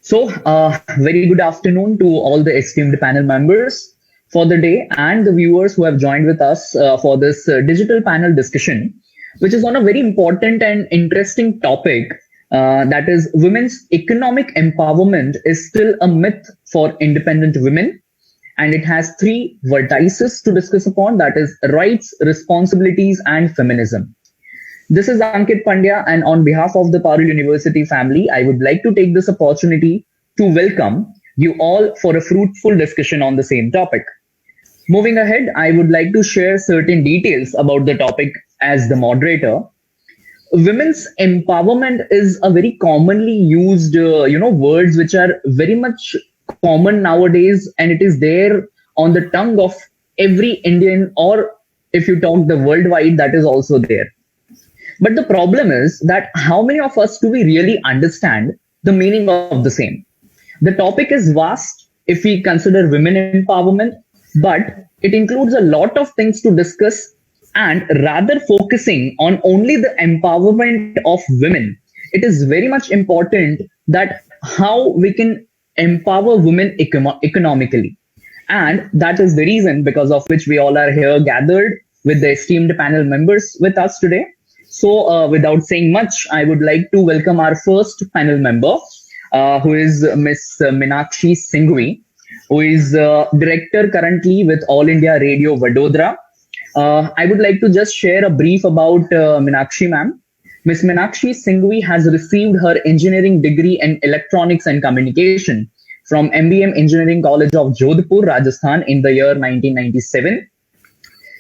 Very good afternoon to all the esteemed panel members for the day and the viewers who have joined with us for this digital panel discussion, which is on a very important and interesting topic. That is, women's economic empowerment is still a myth for independent women, and it has three vertices to discuss upon, that is, rights, responsibilities, and feminism. This is Ankit Pandya, and on behalf of the Parul University family, I would like to take this opportunity to welcome you all for a fruitful discussion on the same topic. Moving ahead, I would like to share certain details about the topic as the moderator. Women's empowerment is a very commonly used, words which are very much common nowadays, and it is there on the tongue of every Indian, or if you talk the worldwide, that is also there. But the problem is that how many of us do we really understand the meaning of the same? The topic is vast if we consider women empowerment, but it includes a lot of things to discuss. And rather focusing on only the empowerment of women, it is very much important that how we can empower women economically. And that is the reason because of which we all are here gathered with the esteemed panel members with us today. Without saying much, I would like to welcome our first panel member, who is Miss Meenakshi Singhvi, who is director currently with All India Radio Vadodara. I would like to just share a brief about Meenakshi ma'am. Miss Meenakshi Singhvi has received her engineering degree in electronics and communication from MBM Engineering College of Jodhpur, Rajasthan in the year 1997.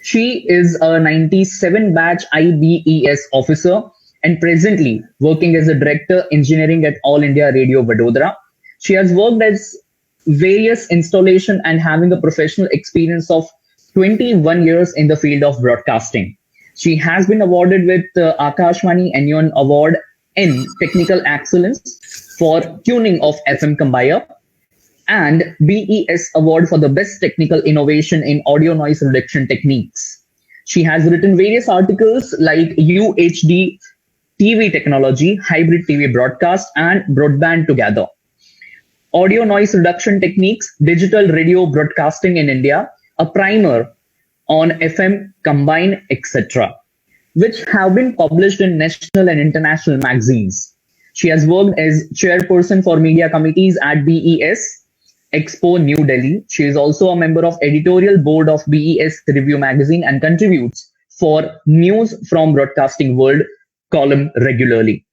She is a 97 batch IBES officer and presently working as a director engineering at All India Radio Vadodara. She has worked as various installation and having a professional experience of 21 years in the field of broadcasting. She has been awarded with Akashvani Anyon Award in Technical Excellence for tuning of FM Combiner and BES Award for the Best Technical Innovation in Audio Noise Reduction Techniques. She has written various articles like UHD TV technology, hybrid TV broadcast, and broadband together. Audio noise reduction techniques, digital radio broadcasting in India, a primer on FM, Combine, etc., which have been published in national and international magazines. She has worked as chairperson for media committees at BES Expo New Delhi. She is also a member of editorial board of BES Review magazine and contributes for News from Broadcasting World column regularly.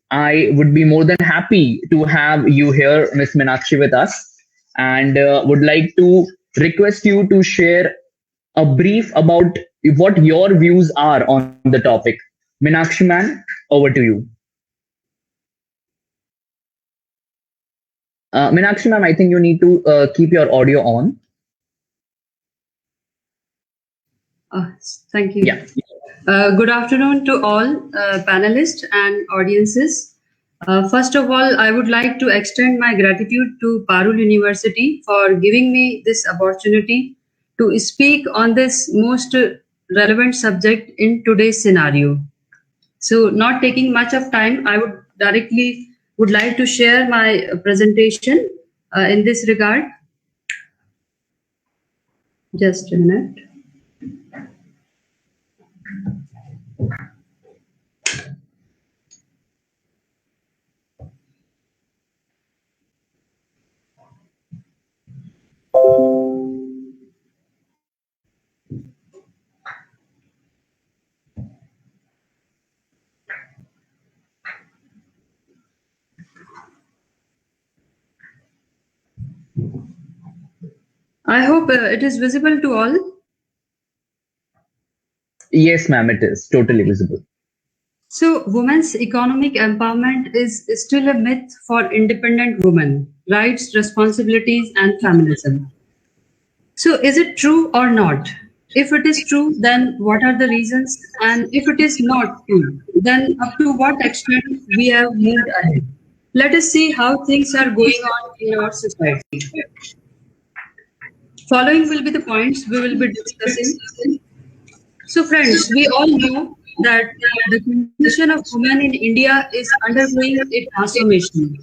I would be more than happy to have you here, Ms. Meenakshi, with us, and would like to request you to share a brief about what your views are on the topic. Meenakshi ma'am, over to you. Meenakshi ma'am, I think you need to keep your audio on. Thank you. Yeah. Good afternoon to all panelists and audiences. First of all, I would like to extend my gratitude to Parul University for giving me this opportunity to speak on this most relevant subject in today's scenario. So, not taking much of time, I would like to share my presentation in this regard. Just a minute. I hope it is visible to all. Yes, ma'am, it is totally visible. So, women's economic empowerment is still a myth for independent women, rights, responsibilities, and feminism. So, is it true or not? If it is true, then what are the reasons? And if it is not true, then up to what extent we have moved ahead? Let us see how things are going on in our society. Following will be the points we will be discussing. So, friends, we all know that the condition of women in India is undergoing a transformation.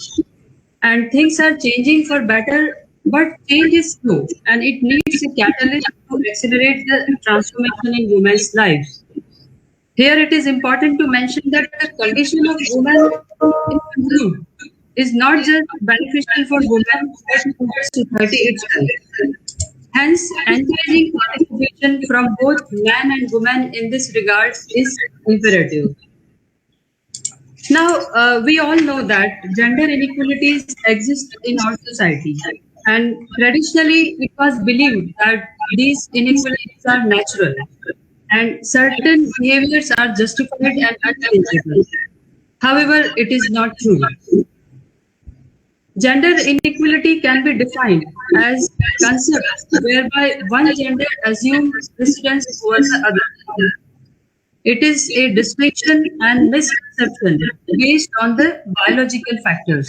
and things are changing for better, but change is slow and it needs a catalyst to accelerate the transformation in women's lives. Here it is important to mention that the condition of women in the group is not just beneficial for women but for society itself. Hence, encouraging participation from both men and women in this regard is imperative. Now, we all know that gender inequalities exist in our society, and traditionally it was believed that these inequalities are natural and certain behaviors are justified and unchangeable. However, it is not true. Gender inequality can be defined as concepts whereby one gender assumes precedence over the other. It is a distinction and misconception based on the biological factors.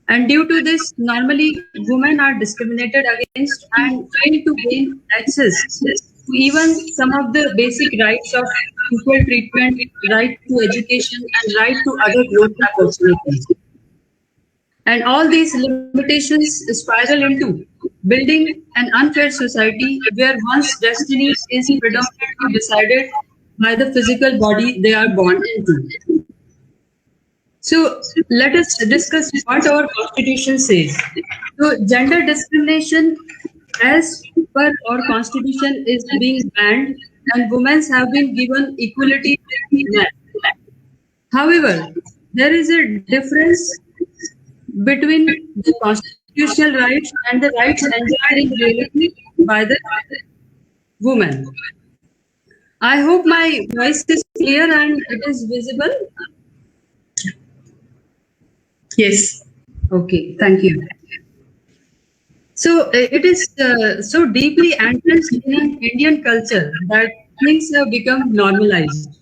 And due to this, normally women are discriminated against and fail to gain access to even some of the basic rights of equal treatment, right to education, and right to other growth opportunities. And all these limitations spiral into building an unfair society where one's destiny is predominantly decided by the physical body they are born into. So let us discuss what our constitution says. So gender discrimination as per our constitution is being banned and women have been given equality with men. However, there is a difference between the constitutional rights and the rights enjoyed in reality by the woman. I hope my voice is clear and it is visible. Yes. Okay, thank you. So it is so deeply entrenched in Indian culture that things have become normalized.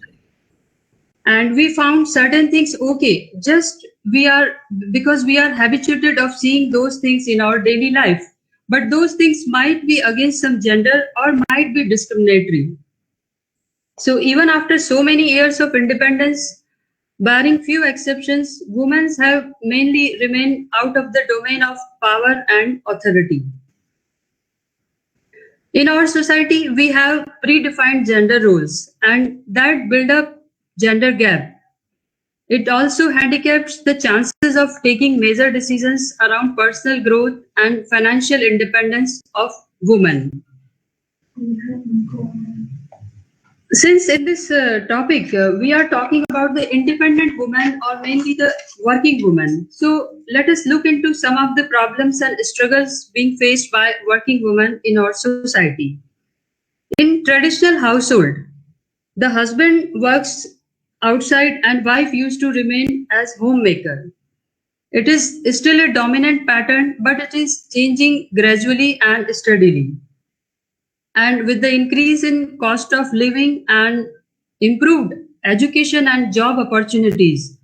And we found certain things okay, just we are because we are habituated of seeing those things in our daily life. But those things might be against some gender or might be discriminatory. So even after so many years of independence, barring few exceptions, women have mainly remained out of the domain of power and authority. In our society, we have predefined gender roles, and that build up gender gap. It also handicaps the chances of taking major decisions around personal growth and financial independence of women. Since in this topic we are talking about the independent woman or mainly the working woman, so let us look into some of the problems and struggles being faced by working women in our society. In traditional household, the husband works outside and wife used to remain as homemaker. It is still a dominant pattern, but it is changing gradually and steadily. And with the increase in cost of living and improved education and job opportunities,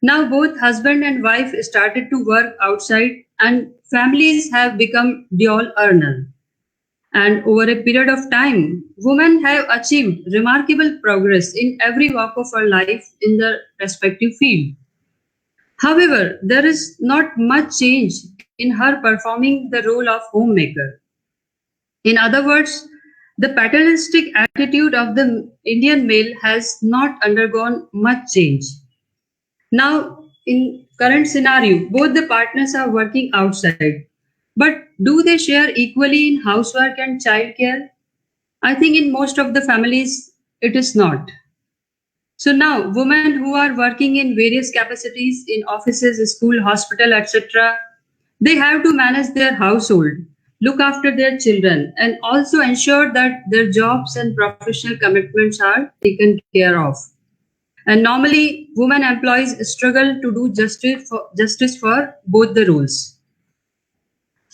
now both husband and wife started to work outside and families have become dual earner. And over a period of time, women have achieved remarkable progress in every walk of her life in their respective field. However, there is not much change in her performing the role of homemaker. In other words, the paternalistic attitude of the Indian male has not undergone much change. Now, in current scenario, both the partners are working outside. But do they share equally in housework and childcare? I think in most of the families, it is not. So now, women who are working in various capacities in offices, school, hospital, etc., they have to manage their household, look after their children, and also ensure that their jobs and professional commitments are taken care of. And normally, women employees struggle to do justice for both the roles.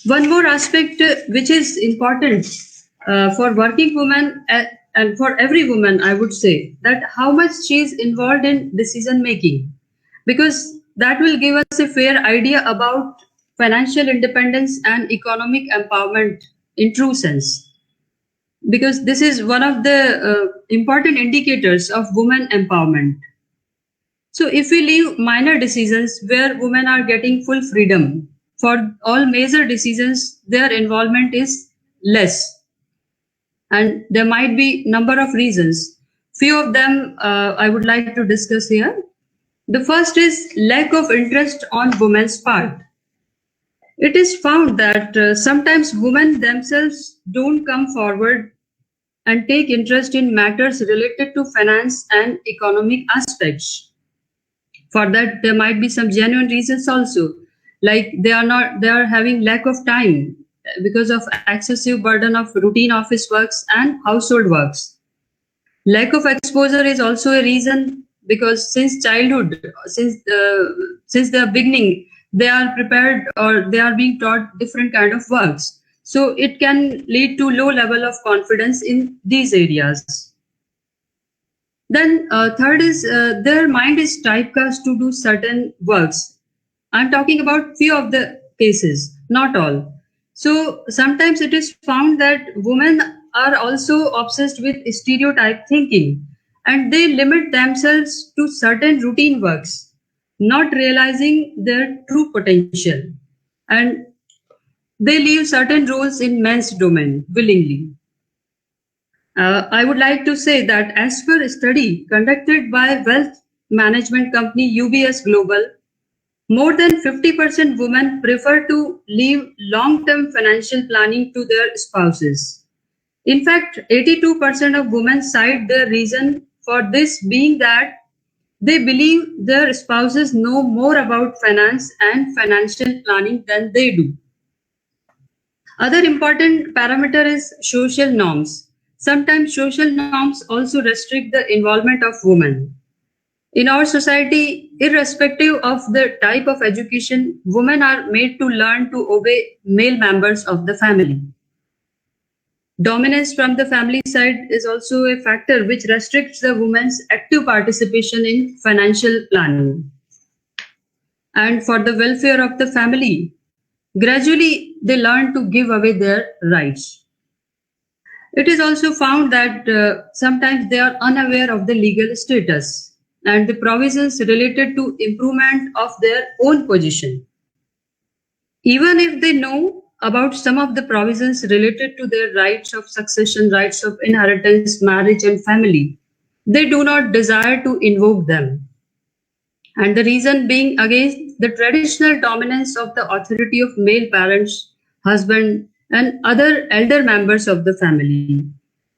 One more aspect which is important for working women and for every woman, I would say that how much she is involved in decision making, because that will give us a fair idea about financial independence and economic empowerment in true sense. Because this is one of the important indicators of women empowerment. So if we leave minor decisions where women are getting full freedom, for all major decisions, their involvement is less. And there might be number of reasons. Few of them I would like to discuss here. The first is lack of interest on women's part. It is found that sometimes women themselves don't come forward and take interest in matters related to finance and economic aspects. For that, there might be some genuine reasons also, like they are having lack of time because of excessive burden of routine office works and household works. Lack of exposure is also a reason, because since childhood, since the beginning, they are prepared or they are being taught different kind of works. So it can lead to low level of confidence in these areas. Then third is their mind is typecast to do certain works. I'm talking about few of the cases, not all. So sometimes it is found that women are also obsessed with stereotype thinking, and they limit themselves to certain routine works, not realizing their true potential. And they leave certain roles in men's domain willingly. I would like to say that as per a study conducted by wealth management company UBS Global, more than 50% women prefer to leave long-term financial planning to their spouses. In fact, 82% of women cite the reason for this being that they believe their spouses know more about finance and financial planning than they do. Other important parameter is social norms. Sometimes social norms also restrict the involvement of women. In our society, irrespective of the type of education, women are made to learn to obey male members of the family. Dominance from the family side is also a factor which restricts the woman's active participation in financial planning. And for the welfare of the family, gradually they learn to give away their rights. It is also found that sometimes they are unaware of the legal status and the provisions related to improvement of their own position. Even if they know about some of the provisions related to their rights of succession, rights of inheritance, marriage, and family, they do not desire to invoke them. And the reason being against the traditional dominance of the authority of male parents, husband, and other elder members of the family.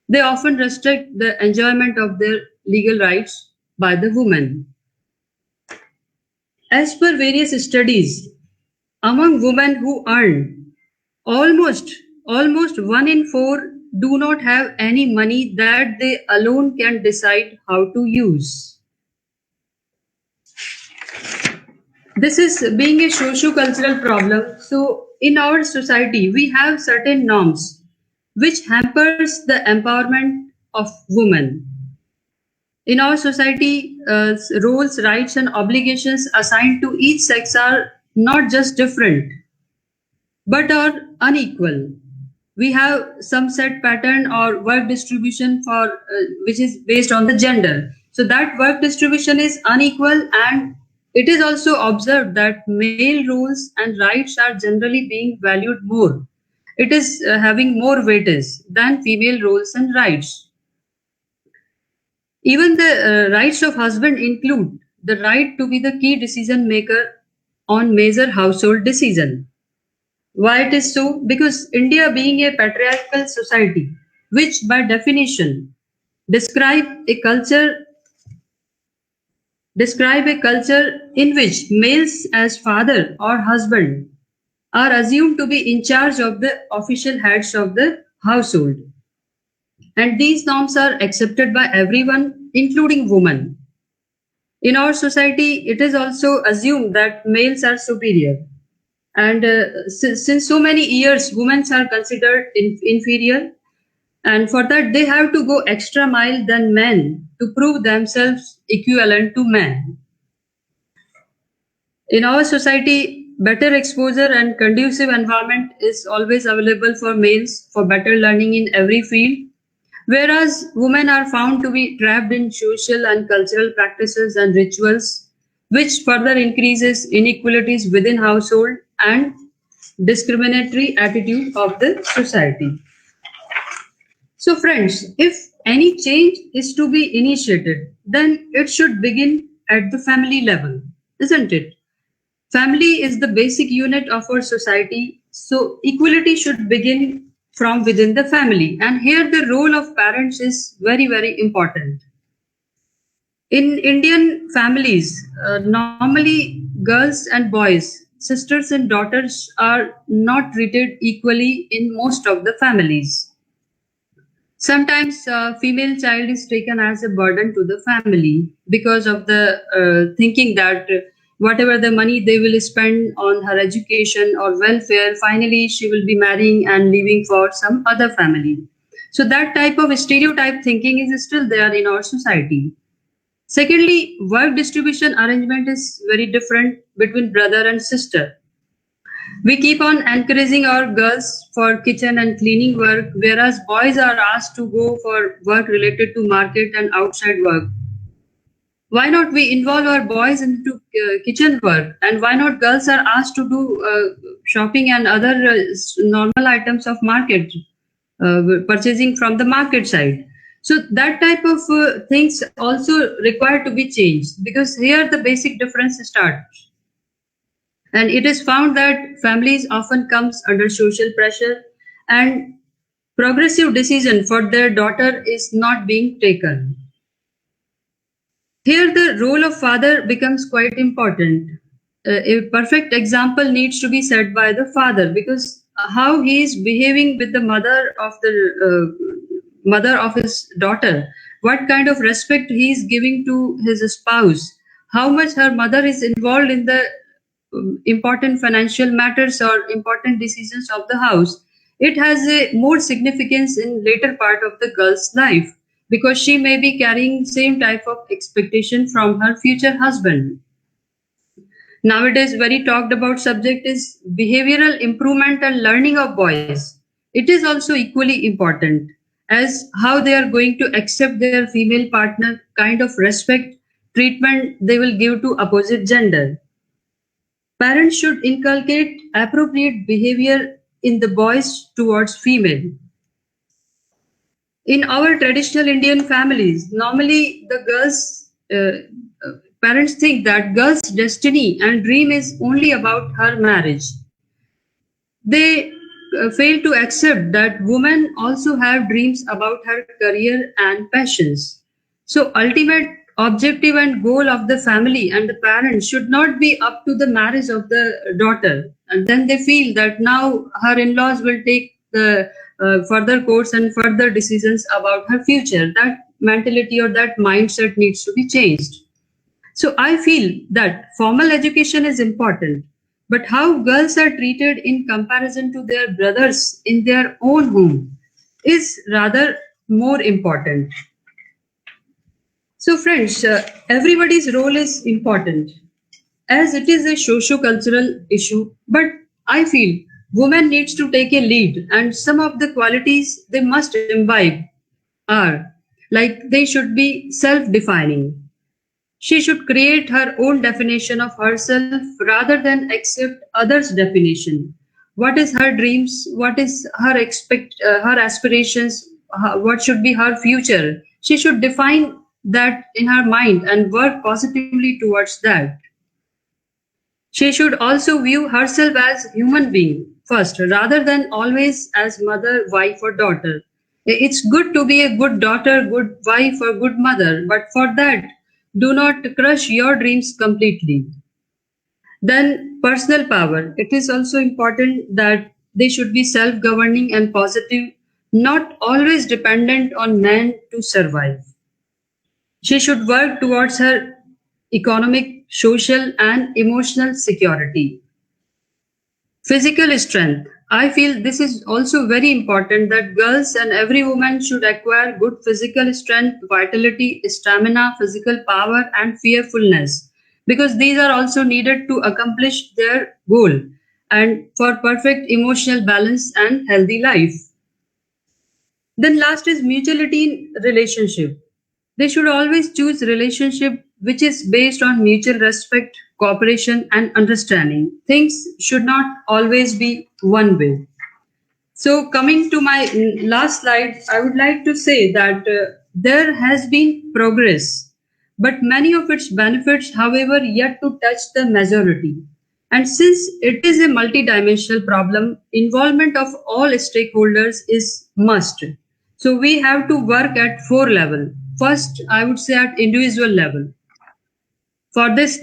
They often restrict the enjoyment of their legal rights by the woman. As per various studies, among women who earn, almost 1 in 4 do not have any money that they alone can decide how to use. This is being a socio-cultural problem. So in our society, we have certain norms which hampers the empowerment of women. In our society, roles, rights, and obligations assigned to each sex are not just different, but are unequal. We have some set pattern or work distribution for which is based on the gender. So that work distribution is unequal, and it is also observed that male roles and rights are generally being valued more. It is having more weightage than female roles and rights. Even the rights of husband include the right to be the key decision maker on major household decision. Why it is so? Because India being a patriarchal society, which by definition describe a culture in which males as father or husband are assumed to be in charge of the official heads of the household. And these norms are accepted by everyone, including women. In our society, it is also assumed that males are superior. And since so many years, women are considered inferior. And for that, they have to go extra mile than men to prove themselves equivalent to men. In our society, better exposure and conducive environment is always available for males for better learning in every field, whereas women are found to be trapped in social and cultural practices and rituals which further increases inequalities within household and discriminatory attitude of the society. So friends, if any change is to be initiated, then it should begin at the family level, isn't it? Family is the basic unit of our society, so equality should begin from within the family. And here the role of parents is very, very important. In Indian families, normally girls and boys, sisters and daughters are not treated equally in most of the families. Sometimes female child is taken as a burden to the family because of the thinking that whatever the money they will spend on her education or welfare, finally she will be marrying and leaving for some other family. So that type of stereotype thinking is still there in our society. Secondly, work distribution arrangement is very different between brother and sister. We keep on encouraging our girls for kitchen and cleaning work, whereas boys are asked to go for work related to market and outside work. Why not we involve our boys into kitchen work, and why not girls are asked to do shopping and other normal items of market, purchasing from the market side. So that type of things also require to be changed, because here the basic difference starts. And it is found that families often comes under social pressure and progressive decision for their daughter is not being taken. Here the role of father becomes quite important. A perfect example needs to be set by the father, because how he is behaving with the mother of his daughter, what kind of respect he is giving to his spouse, how much her mother is involved in the important financial matters or important decisions of the house, it has a more significance in later part of the girl's life, because she may be carrying same type of expectation from her future husband. Nowadays very talked about subject is behavioral improvement and learning of boys. It is also equally important as how they are going to accept their female partner, kind of respect treatment they will give to opposite gender. Parents should inculcate appropriate behavior in the boys towards female. In our traditional Indian families, normally the parents think that girl's destiny and dream is only about her marriage. They fail to accept that women also have dreams about her career and passions. So ultimate objective and goal of the family and the parents should not be up to the marriage of the daughter. And then they feel that now her in-laws will take the further course and further decisions about her future. That mentality or that mindset needs to be changed. So I feel that formal education is important, but how girls are treated in comparison to their brothers in their own home is rather more important. So friends, everybody's role is important as it is a socio-cultural issue, but I feel women needs to take a lead, and some of the qualities they must imbibe are like they should be self-defining. She should create her own definition of herself rather than accept others' definition. What is her dreams? What is her aspirations? What should be her future? She should define that in her mind and work positively towards that. She should also view herself as human being first, rather than always as mother, wife, or daughter. It's good to be a good daughter, good wife, or good mother, but for that, do not crush your dreams completely. Then, personal power. It is also important that they should be self governing and positive, not always dependent on men to survive. She should work towards her economic, social, and emotional security. Physical strength. I feel this is also very important that girls and every woman should acquire good physical strength, vitality, stamina, physical power, and fearfulness, because these are also needed to accomplish their goal and for perfect emotional balance and healthy life. Then last is mutuality in relationship. They should always choose relationship which is based on mutual respect, cooperation, and understanding. Things should not always be one way. So, coming to my last slide, I would like to say that there has been progress, but many of its benefits, however, yet to touch the majority. And since it is a multidimensional problem, involvement of all stakeholders is must. So we have to work at four level. First, I would say at individual level. For this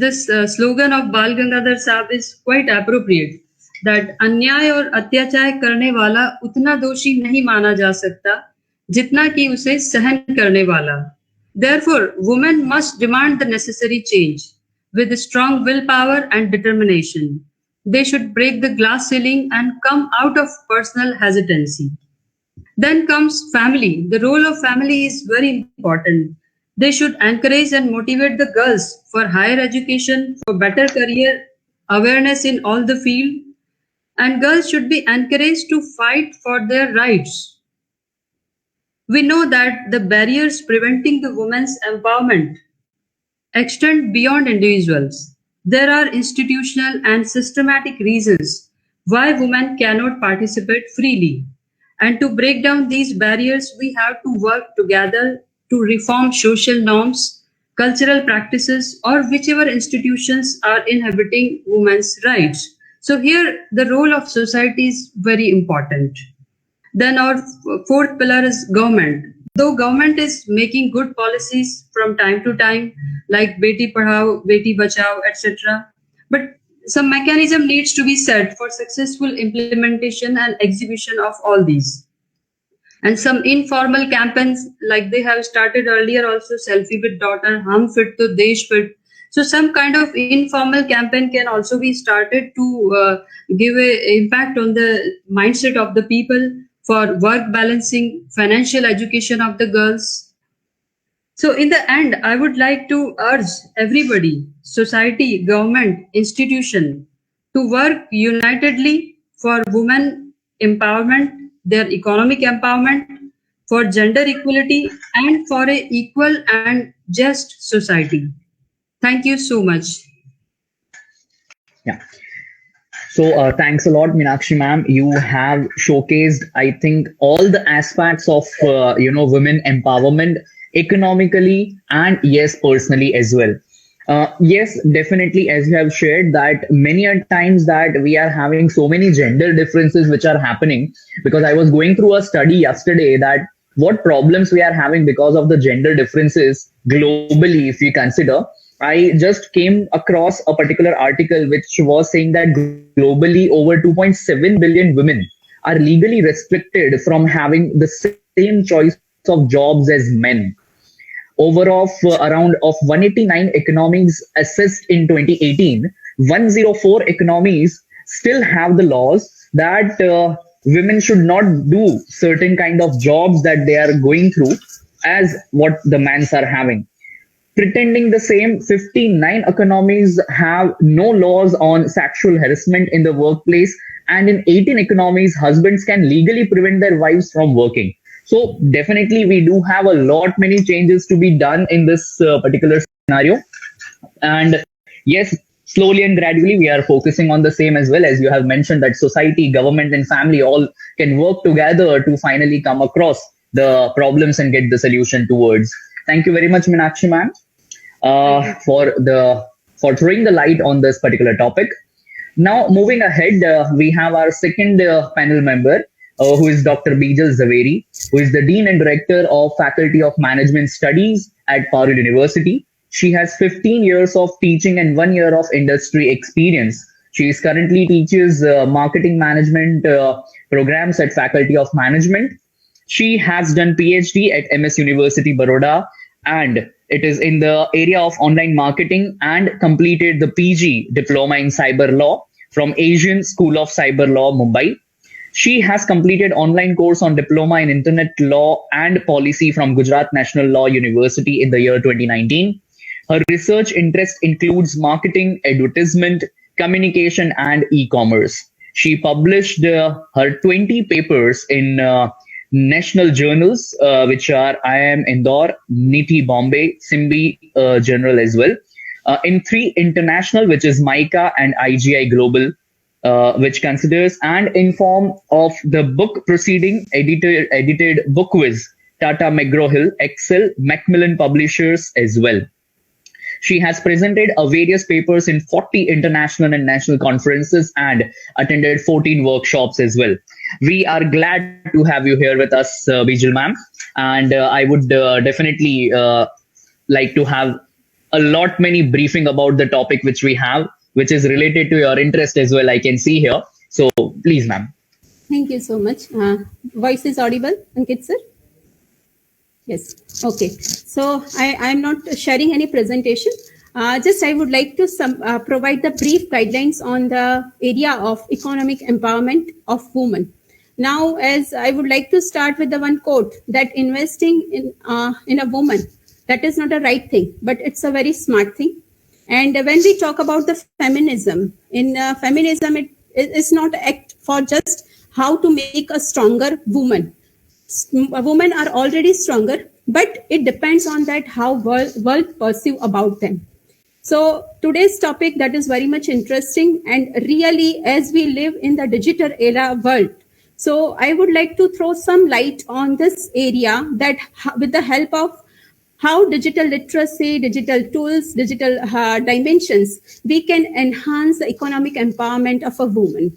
slogan of Bal Gangadhar Sahab is quite appropriate. That अन्याय और अत्याचार करने वाला उतना दोषी नहीं माना जा सकता जितना कि उसे सहन करने वाला. Therefore, women must demand the necessary change with strong willpower and determination. They should break the glass ceiling and come out of personal hesitancy. Then comes family. The role of family is very important. They should encourage and motivate the girls for higher education, for better career, awareness in all the field, and girls should be encouraged to fight for their rights. We know that the barriers preventing the women's empowerment extend beyond individuals. There are institutional and systematic reasons why women cannot participate freely. And to break down these barriers, we have to work together to reform social norms, cultural practices, or whichever institutions are inhibiting women's rights. So here the role of society is very important. Then our fourth pillar is government. Though government is making good policies from time to time, like Beti Padhao, Beti Bachao, etc., but some mechanism needs to be set for successful implementation and execution of all these. And some informal campaigns, like they have started earlier also, Selfie with Daughter, Hum Fit to Desh Fit. So some kind of informal campaign can also be started to give a impact on the mindset of the people for work balancing, financial education of the girls. So in the end, I would like to urge everybody, society, government, institution, to work unitedly for women empowerment, their economic empowerment, for gender equality, and for a equal and just society. Thank you so much. Yeah. So thanks a lot, Meenakshi ma'am. You have showcased, I think, all the aspects of women empowerment economically and yes, personally as well. Yes, definitely, as you have shared that many a times that we are having so many gender differences which are happening, because I was going through a study yesterday that what problems we are having because of the gender differences globally, if we consider. I just came across a particular article which was saying that globally over 2.7 billion women are legally restricted from having the same choice of jobs as men. Over of around of 189 economies assessed in 2018, 104 economies still have the laws that women should not do certain kind of jobs that they are going through as what the men's are having. Pretending the same, 59 economies have no laws on sexual harassment in the workplace, and in 18 economies, husbands can legally prevent their wives from working. So definitely we do have a lot many changes to be done in this particular scenario. And yes, slowly and gradually we are focusing on the same as well, as you have mentioned that society, government and family all can work together to finally come across the problems and get the solution towards. Thank you very much, Meenakshi ma'am, for throwing the light on this particular topic. Now, moving ahead, we have our second panel member, who is Dr. Bijal Zaveri, who is the Dean and Director of Faculty of Management Studies at Parul University. She has 15 years of teaching and 1 year of industry experience. She is currently teaches marketing management programs at Faculty of Management. She has done PhD at MS University Baroda, and it is in the area of online marketing, and completed the PG diploma in cyber law from Asian School of Cyber Law, Mumbai. She has completed online course on diploma in internet law and policy from Gujarat National Law University in the year 2019. Her research interest includes marketing, advertisement, communication, and e-commerce. She published her 20 papers in national journals, which are IIM Indore, NITI Bombay, SIMBI Journal as well. In 3 international, which is MICA and IGI Global, which considers and in form of the book proceeding edited book quiz, Tata McGraw-Hill, Excel, Macmillan Publishers as well. She has presented various papers in 40 international and national conferences and attended 14 workshops as well. We are glad to have you here with us, Bijal ma'am. And I would definitely like to have a lot many briefing about the topic which we have, which is related to your interest as well, I can see here. So please, ma'am. Thank you so much. Voice is audible, Ankit sir? Yes. Okay. So I'm not sharing any presentation. Just I would like to provide the brief guidelines on the area of economic empowerment of women. Now, as I would like to start with the one quote that investing in a woman, that is not a right thing, but it's a very smart thing. And when we talk about the feminism, in feminism, it is not act for just how to make a stronger woman. Women are already stronger, but it depends on that how world perceive about them. So today's topic that is very much interesting, and really as we live in the digital era world, so I would like to throw some light on this area that with the help of how digital literacy, digital tools, digital dimensions, we can enhance the economic empowerment of a woman.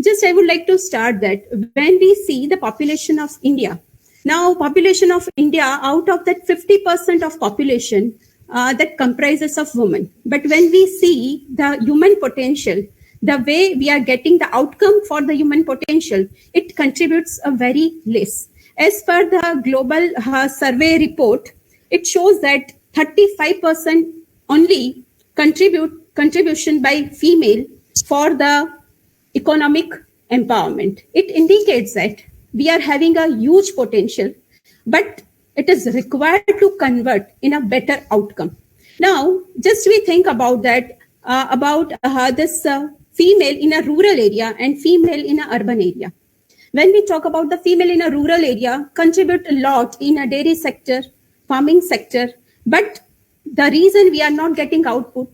Just I would like to start that when we see the population of India, now population of India, out of that 50% of population that comprises of women. But when we see the human potential, the way we are getting the outcome for the human potential, it contributes a very less. As per the global survey report, it shows that 35% only contribution by female for the economic empowerment. It indicates that we are having a huge potential, but it is required to convert in a better outcome. Now, just we think about that, this female in a rural area and female in an urban area. When we talk about the female in a rural area, contribute a lot in a dairy sector, farming sector, but the reason we are not getting output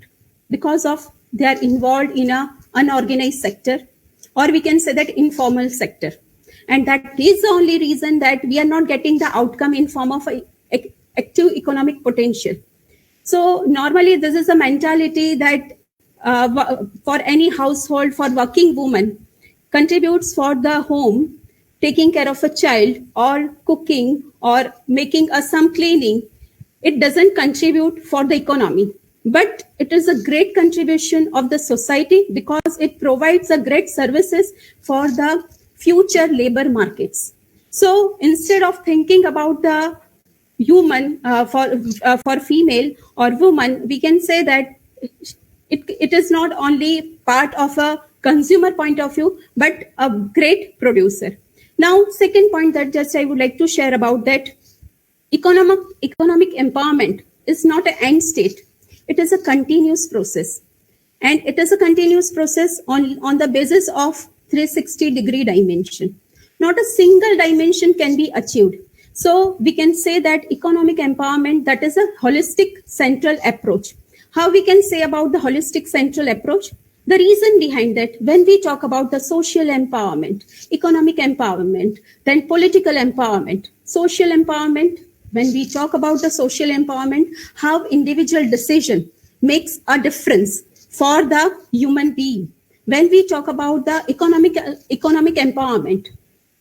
because of they are involved in a unorganized sector, or we can say that informal sector. And that is the only reason that we are not getting the outcome in form of active economic potential. So normally this is a mentality that for any household, for working woman, contributes for the home, taking care of a child or cooking or making some cleaning. It doesn't contribute for the economy, but it is a great contribution of the society because it provides a great services for the future labor markets. So instead of thinking about the human for female or woman, we can say that it is not only part of a consumer point of view, but a great producer. Now, second point that just I would like to share about that economic empowerment is not an end state. It is a continuous process. And it is a continuous process on the basis of 360-degree dimension. Not a single dimension can be achieved. So we can say that economic empowerment, that is a holistic central approach. How we can say about the holistic central approach? The reason behind that, when we talk about the social empowerment, economic empowerment, then political empowerment, social empowerment, when we talk about the social empowerment, how individual decision makes a difference for the human being. When we talk about the economic empowerment,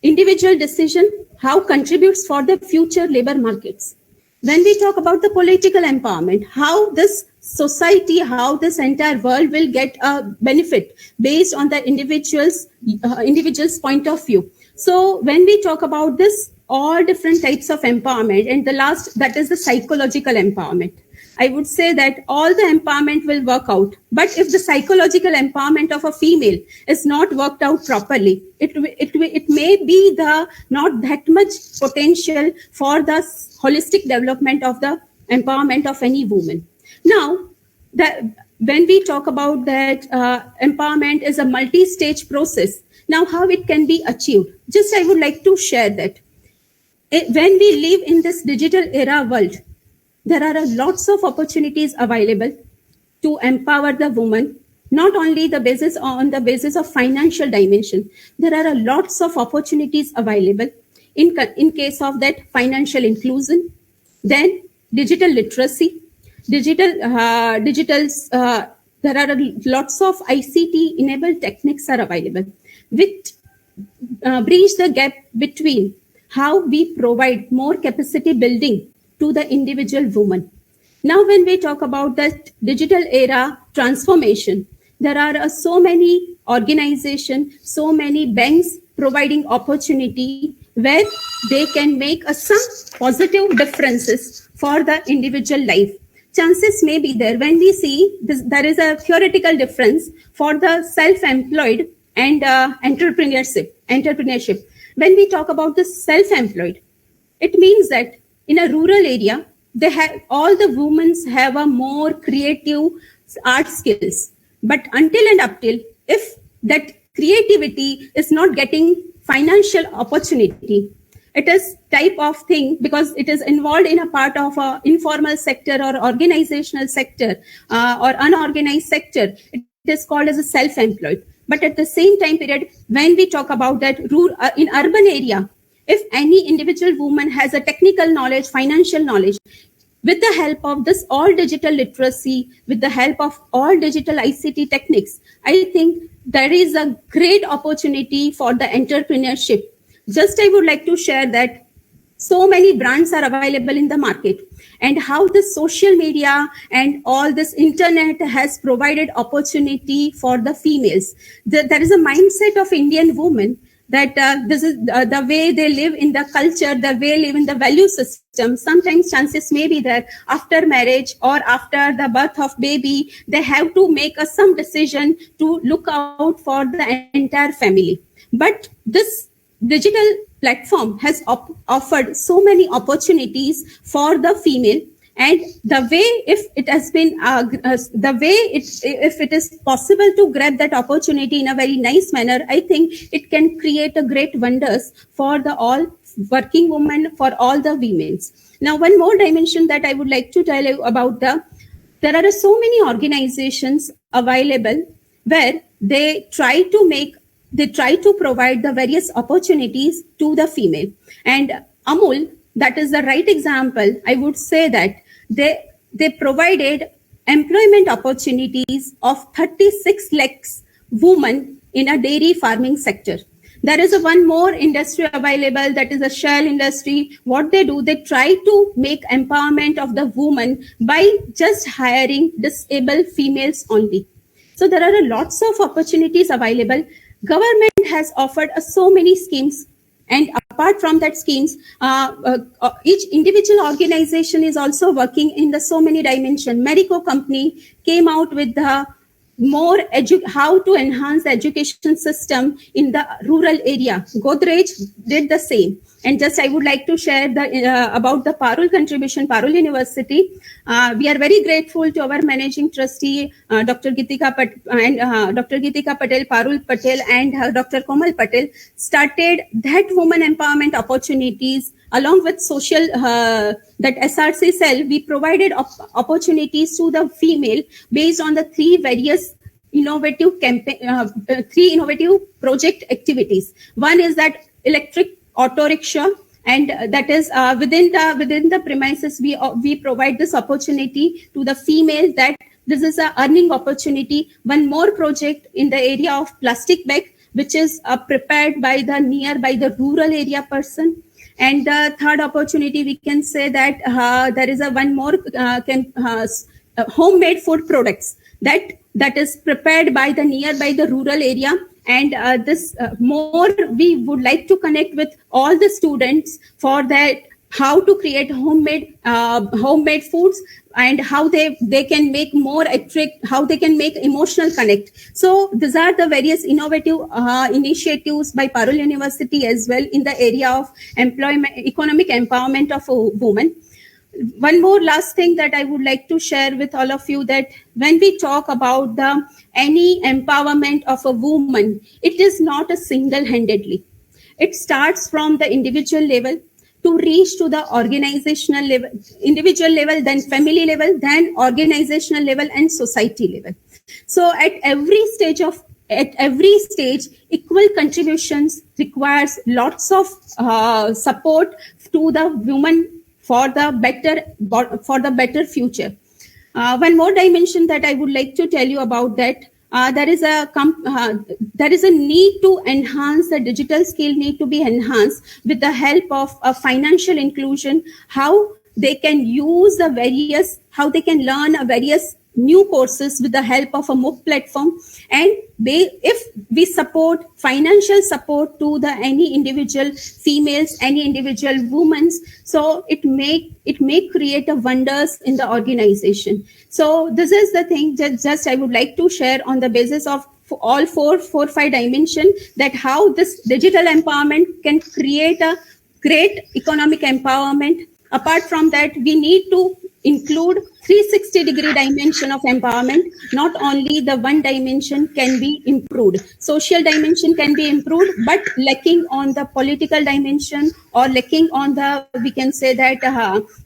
individual decision, how contributes for the future labor markets. When we talk about the political empowerment, how this society, how this entire world will get a benefit based on the individual's point of view. So when we talk about this, all different types of empowerment, and the last, that is the psychological empowerment. I would say that all the empowerment will work out. But if the psychological empowerment of a female is not worked out properly, it may be the not that much potential for the holistic development of the empowerment of any woman. Now, when we talk about that empowerment is a multi-stage process, now how it can be achieved? Just I would like to share that. when we live in this digital era world, there are lots of opportunities available to empower the woman, not only on the basis of financial dimension. There are lots of opportunities available in case of that financial inclusion, then digital literacy, there are lots of ICT enabled techniques are available, which bridge the gap between how we provide more capacity building to the individual woman. Now, when we talk about that digital era transformation, there are so many organizations, so many banks providing opportunity where they can make some positive differences for the individual life. Chances may be there when we see this, there is a theoretical difference for the self-employed and entrepreneurship. When we talk about the self-employed, it means that in a rural area, they have all the women have a more creative art skills. But until if that creativity is not getting financial opportunity, it is type of thing because it is involved in a part of a informal sector or organizational sector or unorganized sector. It is called as a self-employed. But at the same time period, when we talk about that in urban area, if any individual woman has a technical knowledge, financial knowledge, with the help of this all digital literacy, with the help of all digital ICT techniques, I think there is a great opportunity for the entrepreneurship. Just I would like to share that so many brands are available in the market, and how the social media and all this internet has provided opportunity for the females. There is a mindset of Indian women that this is the way they live in the culture, the way they live in the value system. Sometimes chances may be that after marriage or after the birth of baby, they have to make some decision to look out for the entire family. But this digital platform has offered so many opportunities for the female, and the way if it has been if it is possible to grab that opportunity in a very nice manner, I think it can create a great wonders for the all working women, for all the women. Now, one more dimension that I would like to tell you about there are so many organizations available where they try to provide the various opportunities to the female. And Amul, that is the right example. I would say that they provided employment opportunities of 36 lakhs women in a dairy farming sector. There is one more industry available, that is a shell industry. What they do, they try to make empowerment of the woman by just hiring disabled females only. So there are lots of opportunities available. Government has offered so many schemes, and apart from that schemes, each individual organization is also working in the so many dimensions. Marico company came out with the how to enhance the education system in the rural area. Godrej did the same. And just I would like to share about the Parul contribution, Parul University. We are very grateful to our managing trustee, Dr. Gitika Patel, Parul Patel, and Dr. Komal Patel, started that women empowerment opportunities along with social, that SRC cell. We provided opportunities to the female based on the three innovative project activities. One is that electric auto rickshaw, and that is within the premises we provide this opportunity to the female, that this is a earning opportunity. One more project in the area of plastic bag, which is prepared by the rural area person. And the third opportunity, we can say that there is one more homemade food products that is prepared by the rural area. And this more we would like to connect with all the students for that, how to create homemade foods, and how they can make more attract, how they can make emotional connect. So these are the various innovative initiatives by Parul University as well in the area of employment, economic empowerment of a woman. One more last thing that I would like to share with all of you, that when we talk about any empowerment of a woman, it is not a single-handedly. It starts from the individual level. to reach to the organizational level, individual level, then family level, then organizational level and society level. So at every stage, equal contributions requires lots of support to the woman for the better future. One more dimension that I would like to tell you about that. There is a need to enhance the digital skill, need to be enhanced with the help of financial inclusion, how they can how they can learn various new courses with the help of a MOOC platform. And if we support financial support to any individual females, any individual women, so it may create a wonders in the organization. So this is the thing that just I would like to share on the basis of all four, five dimensions, that how this digital empowerment can create a great economic empowerment. Apart from that, we need to include 360-degree dimension of empowerment. Not only the one dimension can be improved, social dimension can be improved, but lacking on the political dimension or lacking on the, we can say that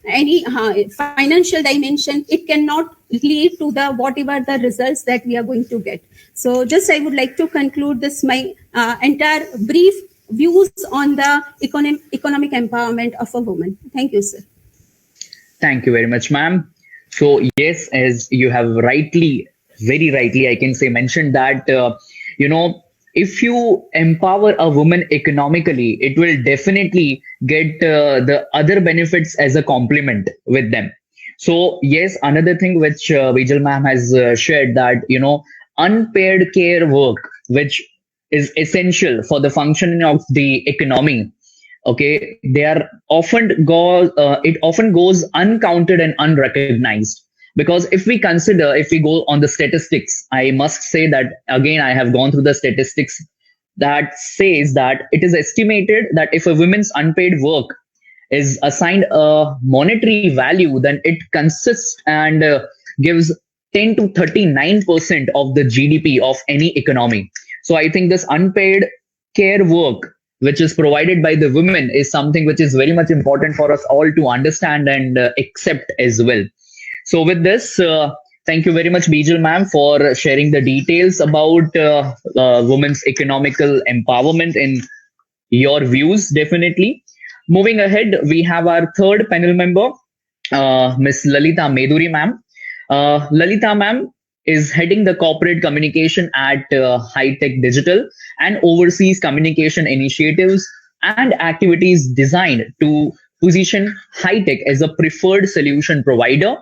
any financial dimension, it cannot lead to the whatever the results that we are going to get. So just I would like to conclude this my entire brief views on the economic empowerment of a woman. Thank you, sir. Thank you very much, ma'am. So yes, as you have very rightly, I can say, mentioned that, if you empower a woman economically, it will definitely get the other benefits as a complement with them. So yes, another thing which Bijal ma'am has shared, that, unpaid care work, which is essential for the functioning of the economy. Okay, it often goes uncounted and unrecognized, because if we go on the statistics, I must say that again, I have gone through the statistics that says that it is estimated that if a woman's unpaid work is assigned a monetary value, then it consists and gives 10 to 39% of the GDP of any economy. So I think this unpaid care work which is provided by the women is something which is very much important for us all to understand and accept as well. So with this, thank you very much, Bijal ma'am, for sharing the details about women's economical empowerment in your views, definitely. Moving ahead, we have our third panel member, Miss Lalita Meduri ma'am. Lalita ma'am is heading the corporate communication at Hi-Tech Digital and oversees communication initiatives and activities designed to position Hi-Tech as a preferred solution provider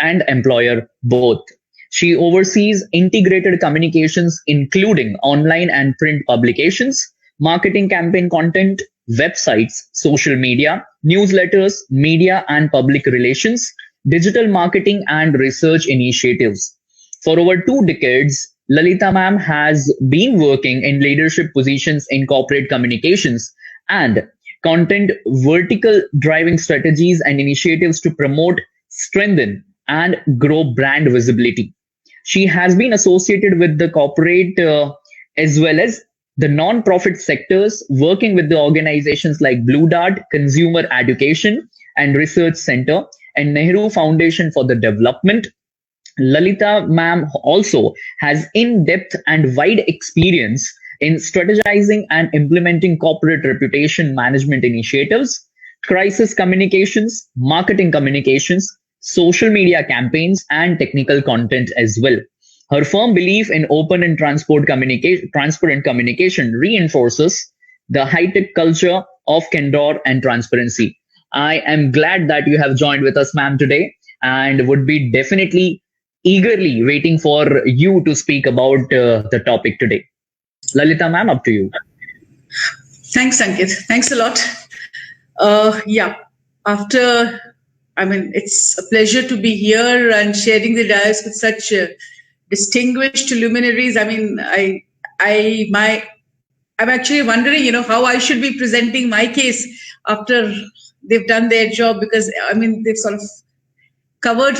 and employer both. She oversees integrated communications, including online and print publications, marketing campaign content, websites, social media, newsletters, media and public relations, digital marketing and research initiatives. For over 2 decades, Lalita ma'am has been working in leadership positions in corporate communications and content vertical, driving strategies and initiatives to promote, strengthen, and grow brand visibility. She has been associated with the corporate as well as the non-profit sectors, working with the organizations like Blue Dart Consumer Education and Research Center and Nehru Foundation for the Development. Lalita ma'am also has in-depth and wide experience in strategizing and implementing corporate reputation management initiatives, crisis communications, marketing communications, social media campaigns, and technical content as well. Her firm belief in open and transparent communication reinforces the high-tech culture of candor and transparency. I am glad that you have joined with us, ma'am, today, and would be definitely eagerly waiting for you to speak about the topic today. Lalita ma'am, up to you. Thanks, Ankit. Thanks a lot. It's a pleasure to be here and sharing the dais with such distinguished luminaries. I'm actually wondering, how I should be presenting my case after they've done their job, because they've sort of covered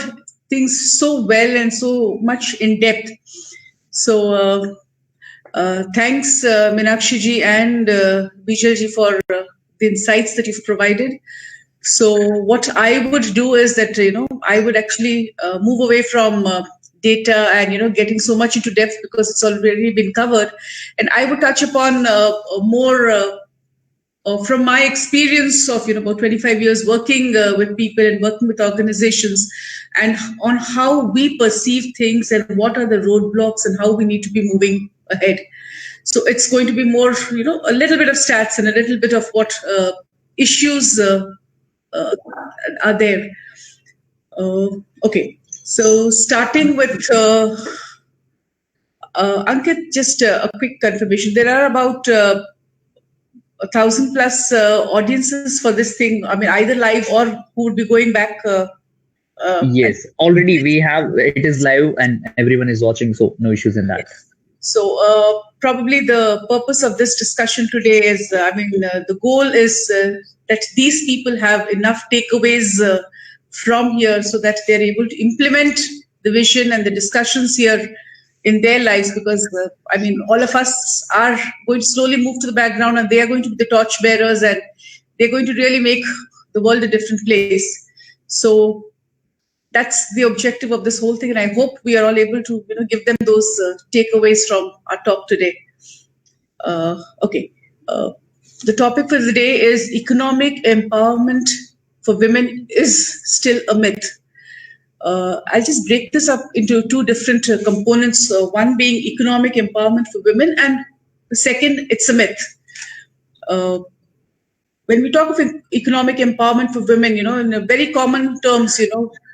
things so well and so much in depth. So thanks Meenakshi ji and Bijal ji for the insights that you've provided. So what I would do is that, I would actually move away from data and, getting so much into depth because it's already been covered. And I would touch upon more from my experience of, about 25 years working with people and working with organizations, and on how we perceive things and what are the roadblocks and how we need to be moving ahead. So it's going to be more, a little bit of stats and a little bit of what issues are there. Okay, so starting with Ankit, just a quick confirmation. There are about 1,000 plus audiences for this thing. I mean, either live or who would be going back. Yes, already we have, it is live and everyone is watching, so no issues in that. So probably the purpose of this discussion today is, the goal is that these people have enough takeaways from here so that they're able to implement the vision and the discussions here in their lives, because all of us are going to slowly move to the background and they are going to be the torch bearers and they're going to really make the world a different place. So that's the objective of this whole thing, and I hope we are all able to give them those takeaways from our talk today. Okay, the topic for the day is economic empowerment for women is still a myth. I'll just break this up into two different components, one being economic empowerment for women, and the second, it's a myth. When we talk of economic empowerment for women, in a very common terms,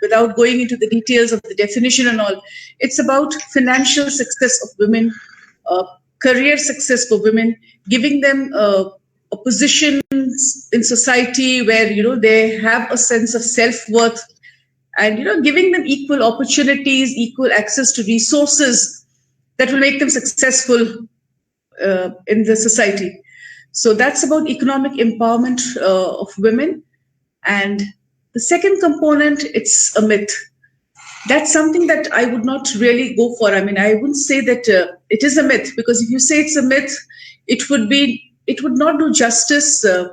without going into the details of the definition and all, it's about financial success of women, career success for women, giving them a position in society where, they have a sense of self-worth, and, giving them equal opportunities, equal access to resources that will make them successful in the society. So that's about economic empowerment of women. And the second component, it's a myth. That's something that I would not really go for. I wouldn't say that it is a myth, because if you say it's a myth, it would not do justice to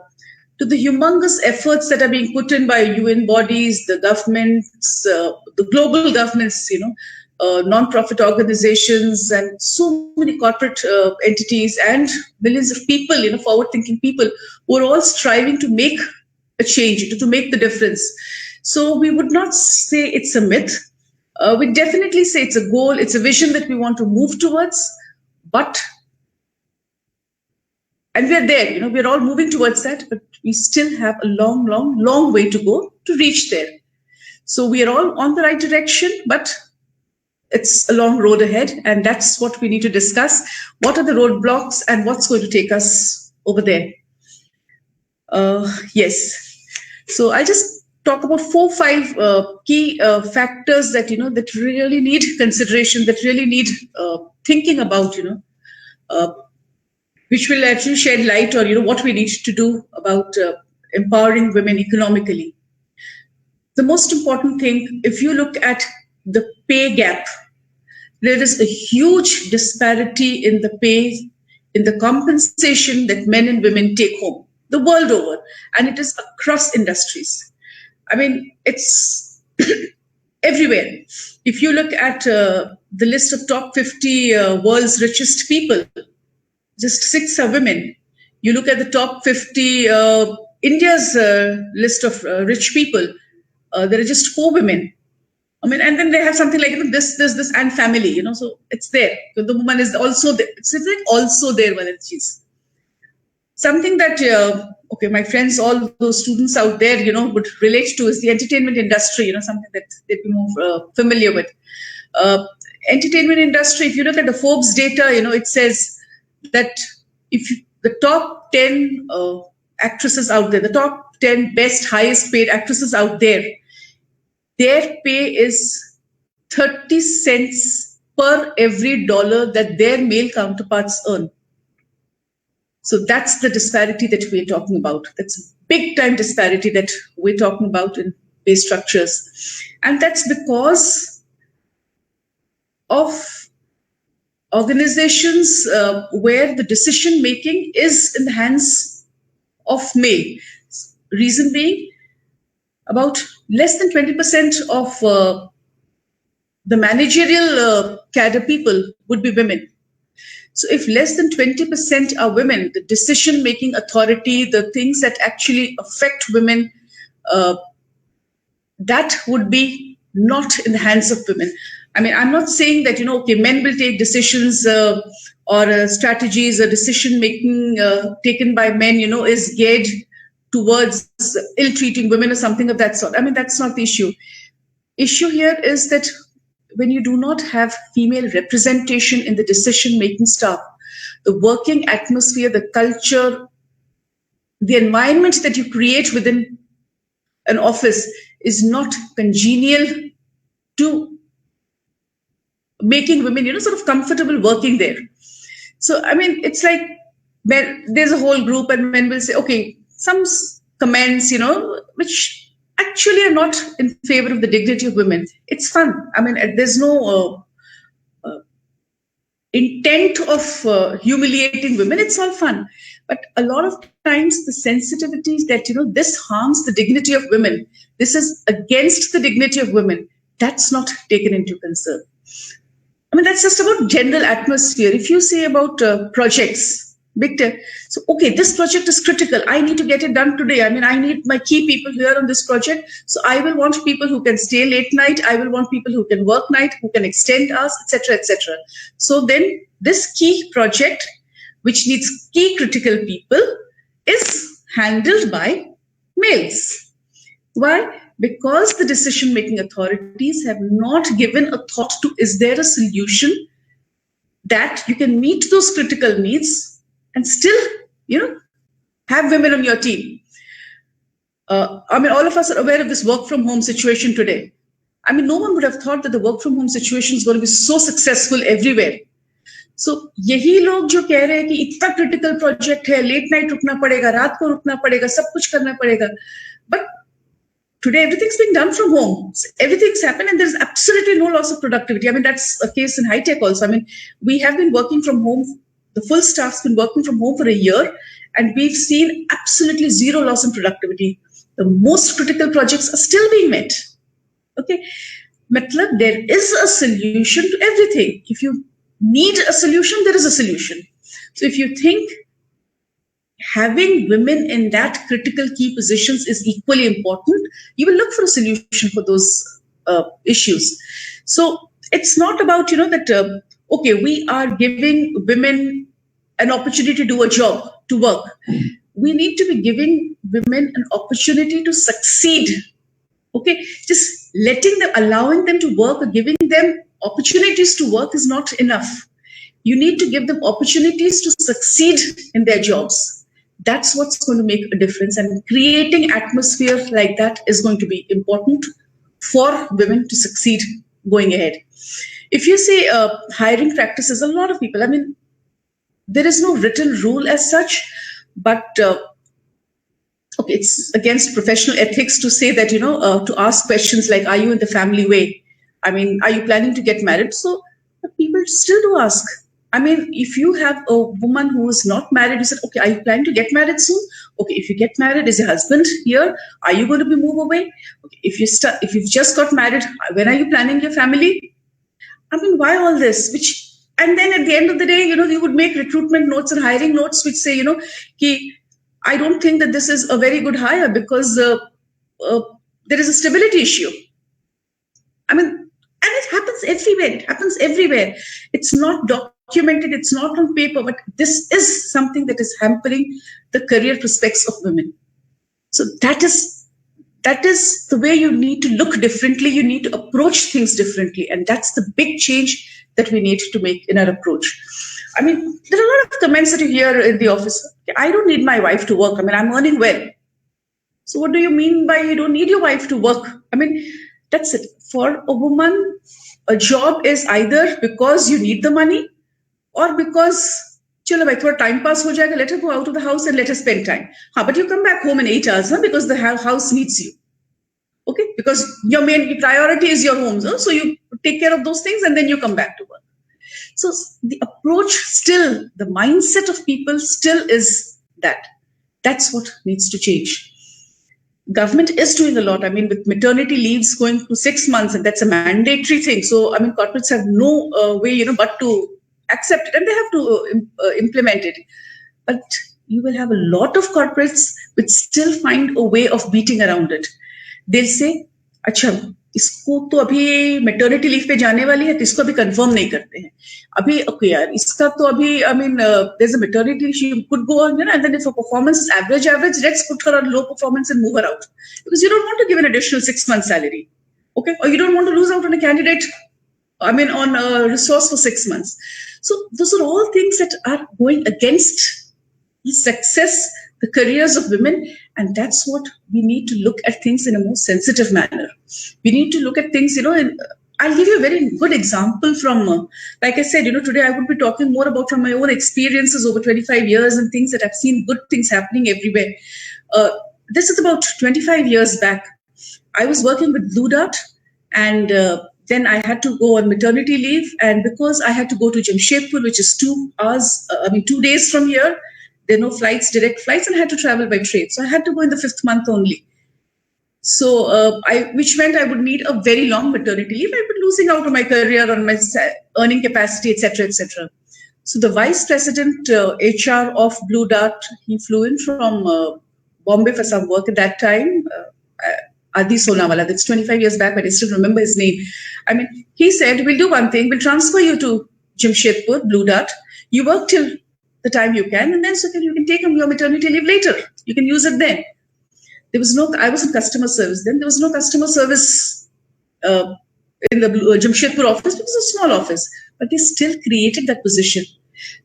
the humongous efforts that are being put in by UN bodies, the governments, the global governments, non-profit organizations, and so many corporate entities and millions of people, forward-thinking people who are all striving to make a change, to make the difference. So we would not say it's a myth. We definitely say it's a goal, it's a vision that we want to move towards, and we're there, we're all moving towards that, but we still have a long, long, long way to go to reach there. So we are all on the right direction, but it's a long road ahead, and that's what we need to discuss. What are the roadblocks and what's going to take us over there? Yes. So I'll just talk about 4-5 key factors that, that really need consideration, that really need thinking about, which will actually shed light on, what we need to do about empowering women economically. The most important thing, if you look at the pay gap, there is a huge disparity in the pay, in the compensation that men and women take home, the world over, and it is across industries. It's everywhere. If you look at the list of top 50 world's richest people, just 6 are women. You look at the top 50 India's list of rich people, there are just 4 women. And then they have something like this, and family, so it's there. So the woman is also there. It's like also there, she's something that, okay, my friends, all those students out there, would relate to is the entertainment industry, something that they'd be more familiar with. Entertainment industry, if you look at the Forbes data, it says that the top 10 actresses out there, the top 10 best, highest paid actresses out there, their pay is 30 cents per every dollar that their male counterparts earn. So that's the disparity that we're talking about. That's big time disparity that we're talking about in pay structures. And that's because of organizations where the decision making is in the hands of male. Reason being, about less than 20% of the managerial cadre people would be women. So if less than 20% are women, the decision-making authority, the things that actually affect women, that would be not in the hands of women. I mean, I'm not saying that, okay, men will take decisions or strategies or decision-making taken by men, is geared towards ill-treating women or something of that sort. I mean, that's not the issue. Issue here is that when you do not have female representation in the decision-making staff, the working atmosphere, the culture, the environment that you create within an office is not congenial to making women, sort of comfortable working there. So, I mean, it's like there's a whole group and men will say, okay, some comments, which actually are not in favor of the dignity of women. It's fun. I mean, there's no intent of humiliating women. It's all fun. But a lot of times the sensitivities that, this harms the dignity of women, this is against the dignity of women, that's not taken into concern. I mean, that's just about general atmosphere. If you say about projects, Victor, so, okay, this project is critical. I need to get it done today. I mean, I need my key people here on this project. So I will want people who can stay late night. I will want people who can work night, who can extend hours, etc., etc. So then this key project, which needs key critical people, is handled by males. Why? Because the decision-making authorities have not given a thought to, is there a solution that you can meet those critical needs and still, have women on your team. I mean, all of us are aware of this work from home situation today. I mean, no one would have thought that the work from home situation is going to be so successful everywhere. So, यही लोग जो कह रहे हैं कि इतना critical project है, late night रुकना पड़ेगा, रात को रुकना पड़ेगा, सब कुछ करना पड़ेगा. But today, everything's being done from home. Everything's happened and there's absolutely no loss of productivity. I mean, that's a case in high tech also. I mean, we have been working from home. The full staff's been working from home for a year, and we've seen absolutely zero loss in productivity. The most critical projects are still being met. Okay, matlab, there is a solution to everything. If you need a solution, there is a solution. So if you think having women in that critical key positions is equally important, you will look for a solution for those issues. So it's not about, that, okay, we are giving women an opportunity to do a job, to work. We need to be giving women an opportunity to succeed. Okay, just allowing them to work or giving them opportunities to work is not enough. You need to give them opportunities to succeed in their jobs. That's what's going to make a difference. And creating atmosphere like that is going to be important for women to succeed going ahead. If you say hiring practices, a lot of people, I mean, there is no written rule as such, but okay, it's against professional ethics to say that, to ask questions like, are you in the family way? I mean, are you planning to get married? So people still do ask. I mean, if you have a woman who is not married, you said, okay, are you planning to get married soon? Okay, if you get married, is your husband here? Are you going to be moved away? Okay, if you've just got married, when are you planning your family? I mean, why all this? And then at the end of the day, you would make recruitment notes and hiring notes which say, I don't think that this is a very good hire because there is a stability issue. I mean, and it happens everywhere. It's not documented, it's not on paper, but this is something that is hampering the career prospects of women. So that is the way you need to look differently. You need to approach things differently. And that's the big change that we need to make in our approach. I mean, there are a lot of comments that you hear in the office. I don't need my wife to work. I mean, I'm earning well. So what do you mean by you don't need your wife to work? I mean, that's it. For a woman, a job is either because you need the money or because, chalo bhai, thoda time pass ho jayega, let her go out of the house and let her spend time. But you come back home in 8 hours because the house needs you. Okay, because your main priority is your home. So you take care of those things and then you come back to work. So the approach still, the mindset of people still is that That's what needs to change. Government is doing a lot. I mean, with maternity leaves going to 6 months, and that's a mandatory thing. So, I mean, corporates have no way, but to accept it, and they have to implement it. But you will have a lot of corporates which still find a way of beating around it. They'll say, "Acha, इसको तो अभी maternity leave पे जाने वाली है, तो इसको अभी confirm नहीं करते हैं. अभी okay यार, इसका तो अभी, I mean, there's a maternity, she could go on, and then if her performance is average, let's put her on low performance and move her out, because you don't want to give an additional 6 months salary, okay? Or you don't want to lose out on a candidate, I mean, on a resource for 6 months. So those are all things that are going against the success, the careers of women, and that's what we need to look at things in a more sensitive manner. We need to look at things, and I'll give you a very good example from, like I said, today I would be talking more about from my own experiences over 25 years and things that I've seen good things happening everywhere. This is about 25 years back. I was working with Blue Dart, and then I had to go on maternity leave. And because I had to go to Jamshedpur, which is 2 days from here, there are no flights, direct flights, and I had to travel by train. So I had to go in the 5th month only. So, which meant I would need a very long maternity leave. I'd be losing out on my career, on my earning capacity, etc., etc. So the vice president, HR of Blue Dart, he flew in from Bombay for some work at that time. Adi Sonawala, that's 25 years back, but I still remember his name. I mean, he said, we'll do one thing, we'll transfer you to Jamshedpur, Blue Dart. You work till the time you can, and then you can take your maternity leave later. You can use it then. I was in customer service then. There was no customer service in the Jamshedpur office. It was a small office, but they still created that position.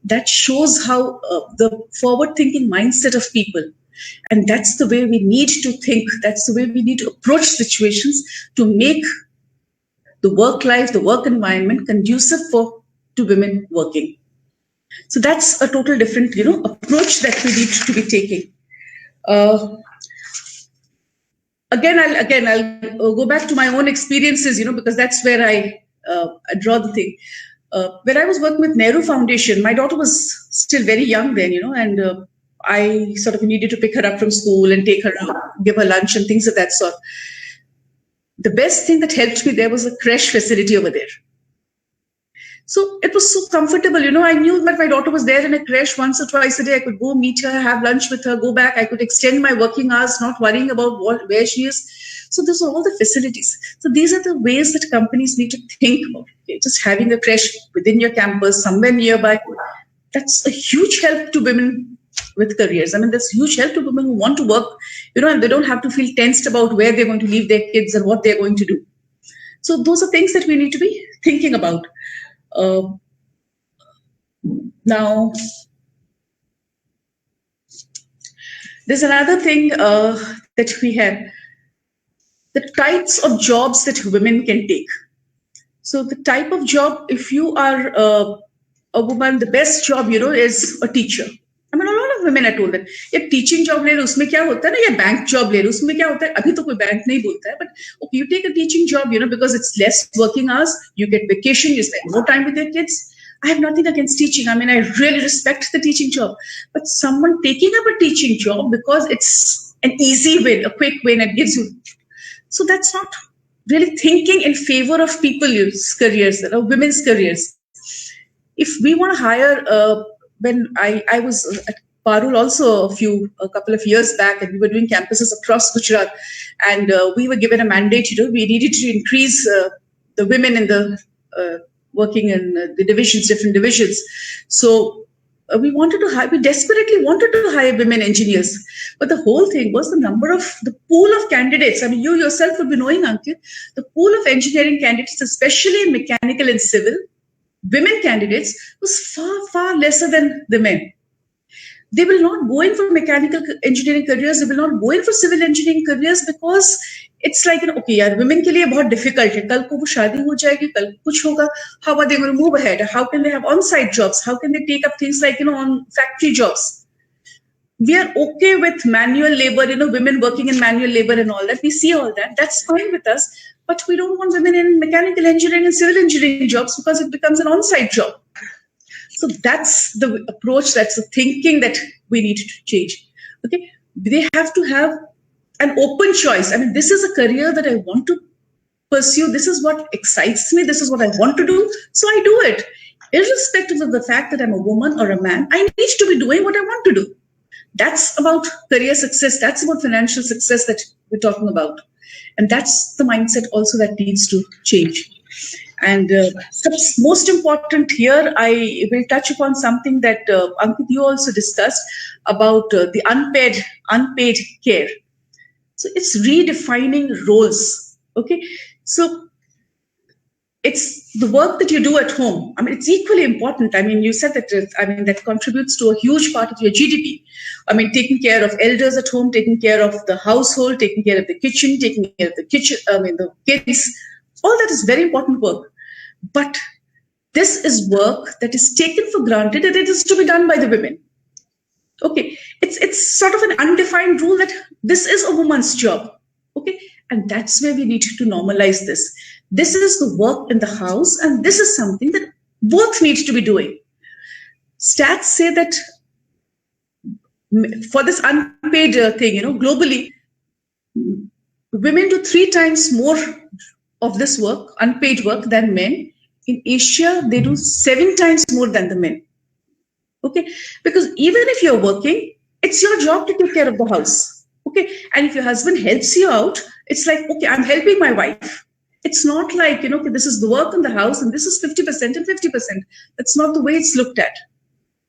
That shows how the forward-thinking mindset of people. And that's the way we need to think. That's the way we need to approach situations to make the work life, the work environment conducive to women working. So that's a total different, approach that we need to be taking. Again, I'll go back to my own experiences, because that's where I draw the thing. When I was working with Nehru Foundation, my daughter was still very young then, and I sort of needed to pick her up from school and take her out, give her lunch and things of that sort. The best thing that helped me there was a creche facility over there. So it was so comfortable, I knew that my daughter was there in a creche once or twice a day. I could go meet her, have lunch with her, go back. I could extend my working hours, not worrying about where she is. So those are all the facilities. So these are the ways that companies need to think about. Okay? Just having a creche within your campus, somewhere nearby, that's a huge help to women with careers. I mean, that's huge help to women who want to work, and they don't have to feel tensed about where they're going to leave their kids and what they're going to do. So those are things that we need to be thinking about. Now, there's another thing that we have, the types of jobs that women can take. So the type of job, if you are a woman, the best job, is a teacher. I mean, a lot of women are told that if teaching job ले लो उसमें क्या होता है ना, या bank job ले लो उसमें क्या होता है, अभी तो कोई bank नहीं बोलता है, but okay, you take a teaching job, because it's less working hours, you get vacation, you spend more time with your kids. I have nothing against teaching. I mean, I really respect the teaching job, but someone taking up a teaching job because it's an easy win, a quick win, it gives you. So that's not really thinking in favor of people's careers, women's careers. If we want to hire, when I was at Parul also a couple of years back, and we were doing campuses across Gujarat, and we were given a mandate, we needed to increase the women in the working in the divisions, different divisions. So we desperately wanted to hire women engineers. But the whole thing was the pool of candidates. I mean, you yourself would be knowing, Ankit, the pool of engineering candidates, especially in mechanical and civil, women candidates, was far, far lesser than the men. They will not go in for mechanical engineering careers. They will not go in for civil engineering careers because it's like, okay, yaar, women के लिए बहुत difficult है. कल को वो शादी हो जाएगी, कल कुछ होगा. How are they going to move ahead? How can they have on-site jobs? How can they take up things like, on factory jobs? We are okay with manual labor, women working in manual labor and all that. We see all that. That's fine with us. But we don't want women in mechanical engineering and civil engineering jobs because it becomes an on-site job. So that's the approach, that's the thinking that we need to change. Okay, they have to have an open choice. I mean, this is a career that I want to pursue. This is what excites me. This is what I want to do. So I do it. Irrespective of the fact that I'm a woman or a man, I need to be doing what I want to do. That's about career success. That's about financial success that we're talking about. And that's the mindset also that needs to change. And most important here, I will touch upon something that Ankit, you also discussed about the unpaid care. So it's redefining roles. Okay, so it's the work that you do at home. I mean, it's equally important. I mean, you said that, that contributes to a huge part of your GDP. I mean, taking care of elders at home, taking care of the household, taking care of the kitchen, the kids, all that is very important work. But this is work that is taken for granted and it is to be done by the women. Okay, it's sort of an undefined rule that this is a woman's job. Okay, and that's where we need to normalize this. This is the work in the house, and this is something that both need to be doing. Stats say that for this unpaid thing, globally, women do 3 times more of this work, unpaid work, than men. In Asia, they do 7 times more than the men. Okay, because even if you're working, it's your job to take care of the house. Okay, and if your husband helps you out, it's like, okay, I'm helping my wife. It's not like, this is the work in the house and this is 50% and 50%. That's not the way it's looked at.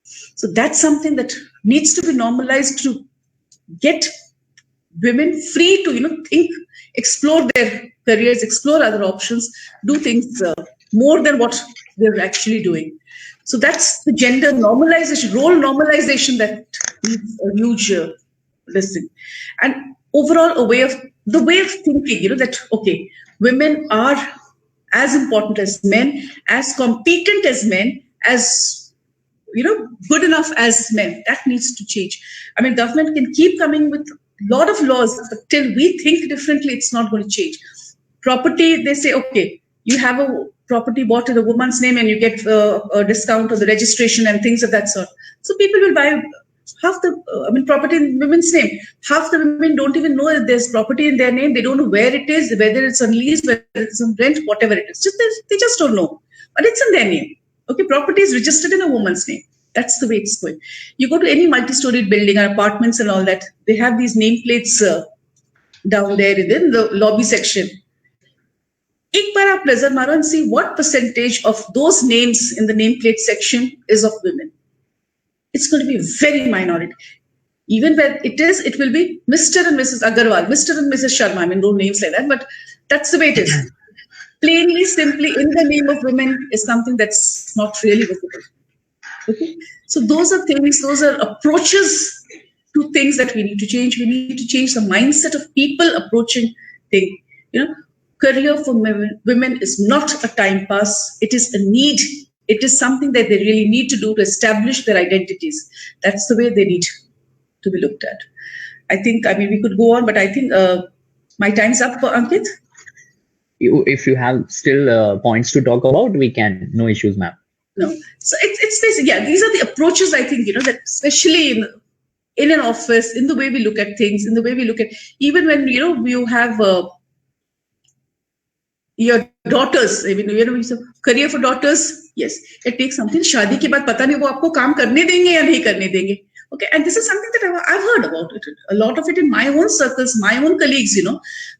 So that's something that needs to be normalized to get women free to, think, explore their careers, explore other options, do things more than what they're actually doing. So that's the gender normalization, role normalization that needs a huge lesson. And overall, the way of thinking, that, okay, women are as important as men, as competent as men, as, good enough as men. That needs to change. I mean, government can keep coming with a lot of laws, but till we think differently, it's not going to change. Property, they say, okay, you have a property bought in a woman's name and you get a discount on the registration and things of that sort. So people will buy half the property in women's name. Half the women don't even know that there's property in their name. They don't know where it is, whether it's on lease, whether it's on rent, whatever it is. They just don't know. But it's in their name. Okay, property is registered in a woman's name. That's the way it's going. You go to any multi-storied building or apartments and all that, they have these nameplates down there in the lobby section. एक बार आप नजर मारो and see what percentage of those names in the nameplate section is of women. It's going to be very minority. Even where it is, it will be Mr. and Mrs. Agarwal, Mr. and Mrs. Sharma. I mean, no names like that, but that's the way it is. Plainly, simply, in the name of women is something that's not really visible. Okay, so those are things, those are approaches to things that we need to change. We need to change the mindset of people approaching things. Career for women is not a time pass. It is a need. It is something that they really need to do to establish their identities. That's the way they need to be looked at. I think, we could go on, but I think my time's up, Ankit. If you have still points to talk about, we can. No issues, ma'am. No. So it's basically, these are the approaches, I think, that especially in an office, in the way we look at things, in the way we look at, even when, you have your daughters, career for daughters, yes, it takes something. शादी के बाद पता नहीं वो आपको काम करने देंगे या नहीं करने देंगे. Okay, and this is something that I've heard about it. A lot of it in my own circles, my own colleagues,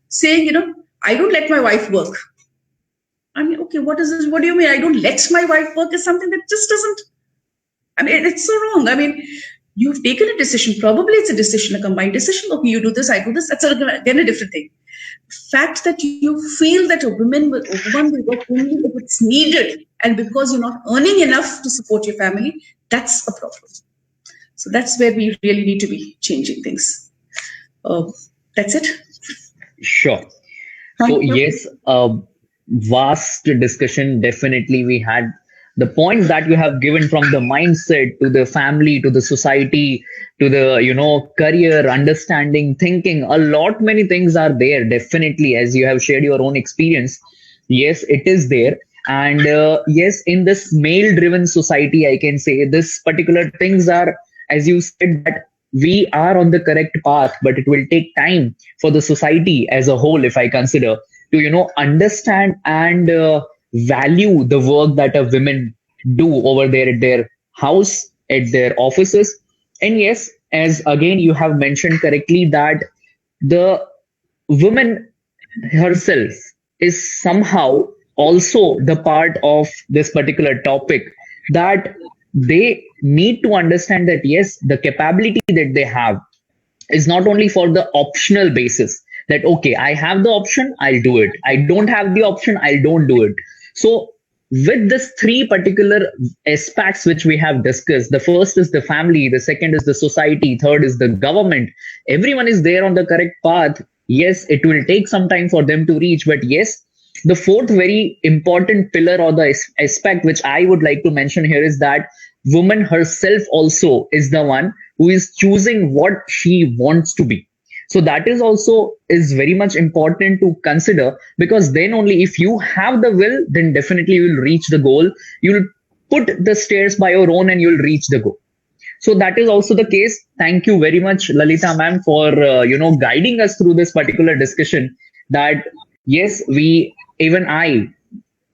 saying, I don't let my wife work. I mean, okay, what is this? What do you mean? I don't let my wife work is something that just doesn't. I mean, it's so wrong. I mean, you've taken a decision. Probably it's a decision, a combined decision. Okay, you do this, I do this. That's again a different thing. Fact that you feel that a woman will work only if it's needed and because you're not earning enough to support your family, that's a problem. So that's where we really need to be changing things. That's it. Sure. So yes, vast discussion. Definitely we had the points that you have given, from the mindset to the family, to the society, to the, career, understanding, thinking, a lot, many things are there. Definitely, as you have shared your own experience. Yes, it is there. And yes, in this male driven society, I can say this particular things are, as you said, that we are on the correct path, but it will take time for the society as a whole, if I consider, to understand and value the work that a women do over there at their house, at their offices. And yes, as again you have mentioned correctly, that the woman herself is somehow also the part of this particular topic, that they need to understand that yes, the capability that they have is not only for the optional basis, that okay, I have the option, I'll do it, I don't have the option, I don't do it. So with this three particular aspects which we have discussed, the first is the family, the second is the society, third is the government, everyone is there on the correct path. Yes, it will take some time for them to reach, but yes, the fourth very important pillar or the aspect which I would like to mention here is that woman herself also is the one who is choosing what she wants to be. So that is also is very much important to consider, because then only if you have the will, then definitely you will reach the goal. You'll put the stairs by your own and you'll reach the goal. So that is also the case. Thank you very much, Lalita ma'am, for guiding us through this particular discussion. That yes, even I,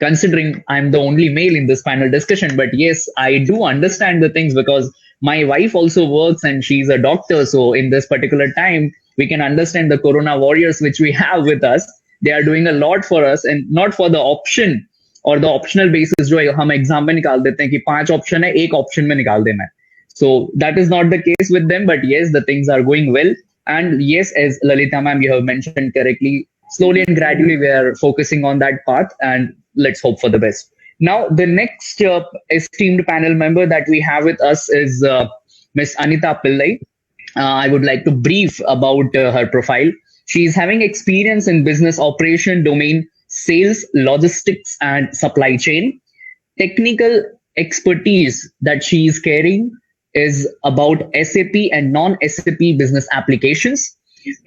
considering I'm the only male in this panel discussion, but yes, I do understand the things because my wife also works and she's a doctor. So in this particular time, we can understand the corona warriors which we have with us. They are doing a lot for us, and not for the option or the optional basis जो हम exam में निकाल देते हैं कि 5 option है, एक option में निकाल देना है. So that is not the case with them, but yes, the things are going well. And yes, as Lalita ma'am, you have mentioned correctly, slowly and gradually we are focusing on that path, and let's hope for the best. Now, the next esteemed panel member that we have with us is Miss Anita Pillai. I would like to brief about her profile. She is having experience in business operation domain, sales, logistics, and supply chain. Technical expertise that she is carrying is about SAP and non-SAP business applications.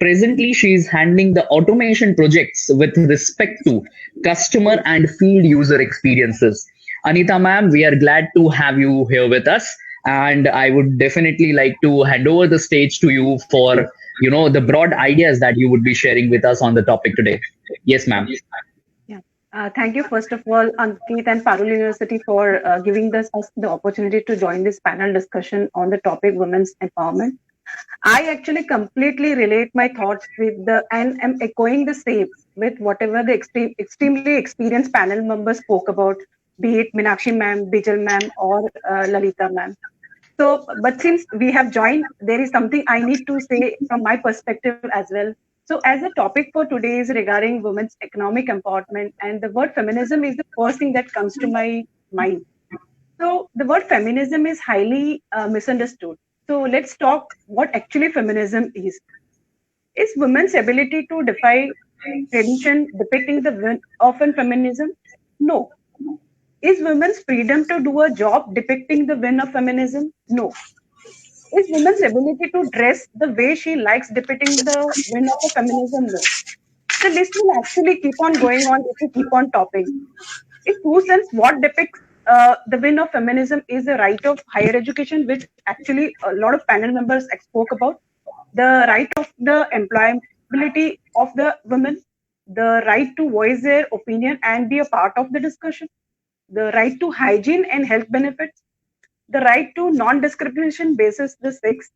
Presently, she is handling the automation projects with respect to customer and field user experiences. Anita ma'am, we are glad to have you here with us. And I would definitely like to hand over the stage to you for, the broad ideas that you would be sharing with us on the topic today. Yes, ma'am. Yeah. Thank you, first of all, Ankit and Parul University for giving us the opportunity to join this panel discussion on the topic women's empowerment. I actually completely relate my thoughts with and am echoing the same with whatever the extremely experienced panel members spoke about, be it Meenakshi ma'am, Bijal ma'am, or Lalita ma'am. So, but since we have joined, there is something I need to say from my perspective as well. So, as the topic for today is regarding women's economic empowerment, and the word feminism is the first thing that comes to my mind. So, the word feminism is highly misunderstood. So, let's talk what actually feminism is. Is women's ability to defy tradition depicting the win of feminism? No. Is women's freedom to do a job depicting the win of feminism? No. Is women's ability to dress the way she likes depicting the win of feminism? No. The list will actually keep on going on if we keep on topping. In true sense, what depicts the win of feminism is the right of higher education, which actually a lot of panel members spoke about, the right of the employability of the women, the right to voice their opinion and be a part of the discussion, the right to hygiene and health benefits, the right to non-discrimination basis the sex,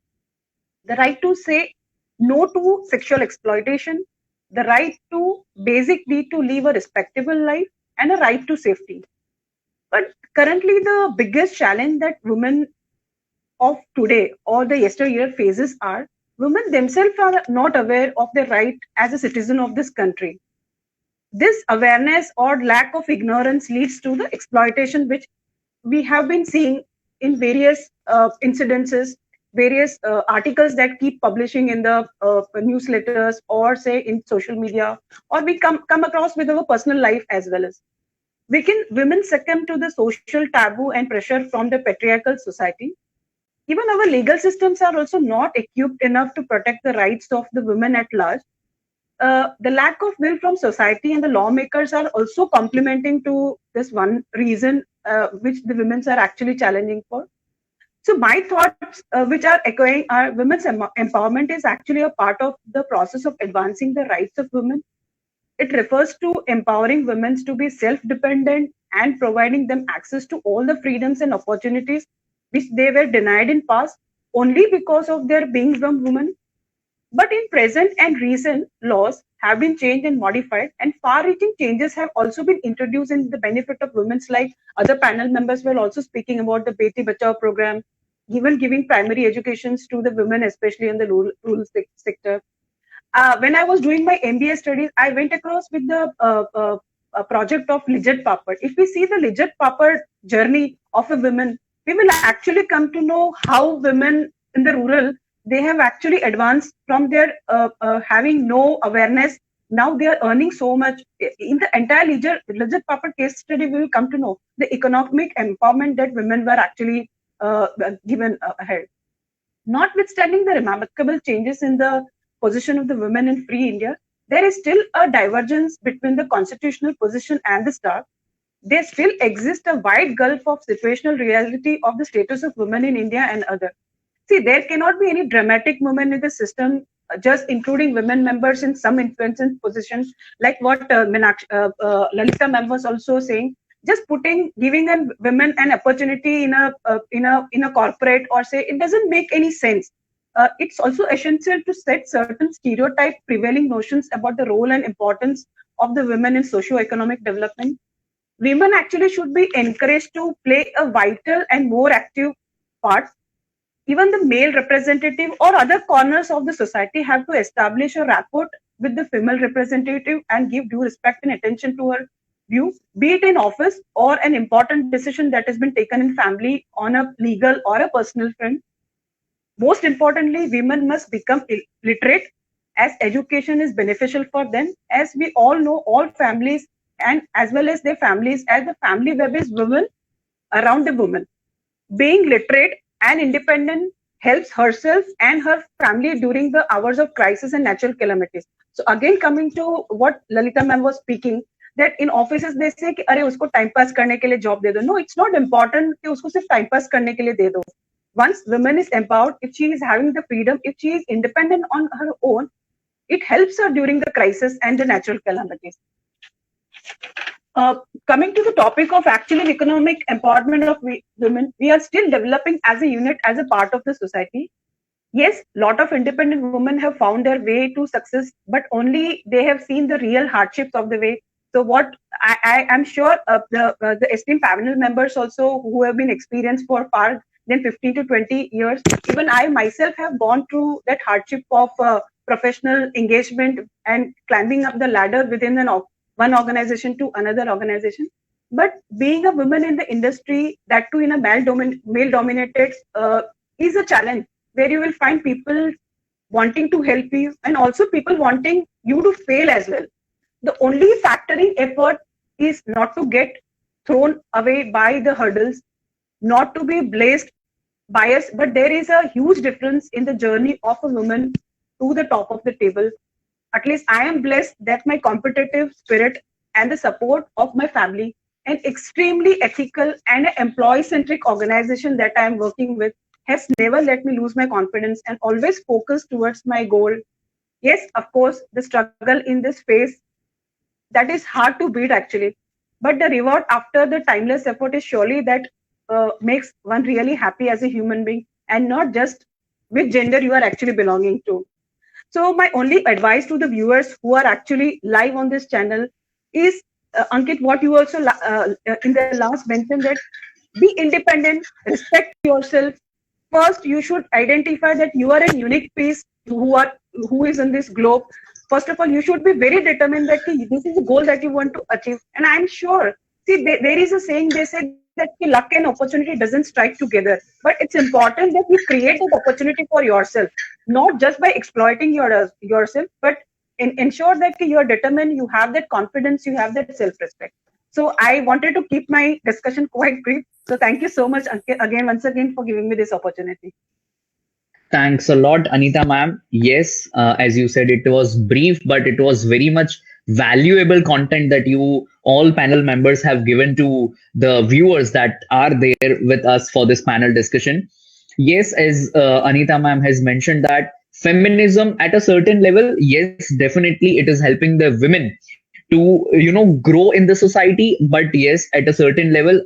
the right to say no to sexual exploitation, the right to basic need to live a respectable life, and a right to safety. But currently the biggest challenge that women of today or the yesteryear faces are women themselves are not aware of their right as a citizen of this country. This awareness or lack of ignorance leads to the exploitation, which we have been seeing in various incidences, various articles that keep publishing in the newsletters or say in social media, or we come across with our personal life as well as. Women succumb to the social taboo and pressure from the patriarchal society. Even our legal systems are also not equipped enough to protect the rights of the women at large. The lack of will from society and the lawmakers are also complementing to this one reason which the women are actually challenging for. So my thoughts, which are echoing, are women's empowerment is actually a part of the process of advancing the rights of women. It refers to empowering women to be self-dependent and providing them access to all the freedoms and opportunities which they were denied in past only because of their being from women. But in present and recent, laws have been changed and modified, and far-reaching changes have also been introduced in the benefit of women. Like other panel members were also speaking about the Beti Bachao program, even giving primary educations to the women, especially in the rural sector. When I was doing my MBA studies, I went across with the project of Lijjat Papad. If we see the Lijjat Papad journey of a woman, we will actually come to know how women in the rural, they have actually advanced from their having no awareness. Now they are earning so much. In the entire Lijjat Papad case study, we will come to know the economic empowerment that women were actually given ahead. Notwithstanding the remarkable changes in the position of the women in free India, there is still a divergence between the constitutional position and the start. There still exists a wide gulf of situational reality of the status of women in India and other. See, there cannot be any dramatic movement in the system, just including women members in some influential positions, like what Lalita ma'am was also saying. Just giving women an opportunity in a corporate, or say, it doesn't make any sense. It's also essential to set certain stereotype prevailing notions about the role and importance of the women in socio-economic development. Women actually should be encouraged to play a vital and more active part. Even the male representative or other corners of the society have to establish a rapport with the female representative and give due respect and attention to her view, be it in office or an important decision that has been taken in family on a legal or a personal front. Most importantly, women must become literate, as education is beneficial for them. As we all know, all families and as well as their families, as the family web is women around the woman. Being literate and independent helps herself and her family during the hours of crisis and natural calamities. So again, coming to what Lalita ma'am was speaking, that in offices they say कि अरे उसको time pass करने के लिए job दे दो. No, it's not important कि उसको सिर्फ time pass करने के लिए दे दो. Once women is empowered, if she is having the freedom, if she is independent on her own, it helps her during the crisis and the natural calamities. Coming to the topic of actually economic empowerment of women, we are still developing as a unit, as a part of the society. Yes, lot of independent women have found their way to success, but only they have seen the real hardships of the way. So what I am sure the esteemed panel members also who have been experienced for far than 15 to 20 years, even I myself have gone through that hardship of professional engagement and climbing up the ladder within one organization to another organization. But being a woman in the industry, that too in a male-dominated, is a challenge where you will find people wanting to help you and also people wanting you to fail as well. The only factoring effort is not to get thrown away by the hurdles, not to be blazed by us, but there is a huge difference in the journey of a woman to the top of the table. At least I am blessed that my competitive spirit and the support of my family, an extremely ethical and employee-centric organization that I am working with, has never let me lose my confidence and always focus towards my goal. Yes, of course, the struggle in this phase, that is hard to beat actually, but the reward after the timeless effort is surely that makes one really happy as a human being, and not just which gender you are actually belonging to. So my only advice to the viewers who are actually live on this channel is, Ankit, what you also in the last mentioned, that be independent, respect yourself. First, you should identify that you are a unique piece who is in this globe. First of all, you should be very determined that this is a goal that you want to achieve. And I'm sure, see, there is a saying, they say that luck and opportunity doesn't strike together. But it's important that you create that opportunity for yourself, not just by exploiting yourself, but ensure that you are determined, you have that confidence, you have that self-respect. So I wanted to keep my discussion quite brief. So thank you so much once again for giving me this opportunity. Thanks a lot, Anita ma'am. Yes, as you said, it was brief, but it was very much valuable content that you all panel members have given to the viewers that are there with us for this panel discussion. yes, as Anita ma'am has mentioned, that feminism at a certain level, yes, definitely it is helping the women to, grow in the society. But yes, at a certain level,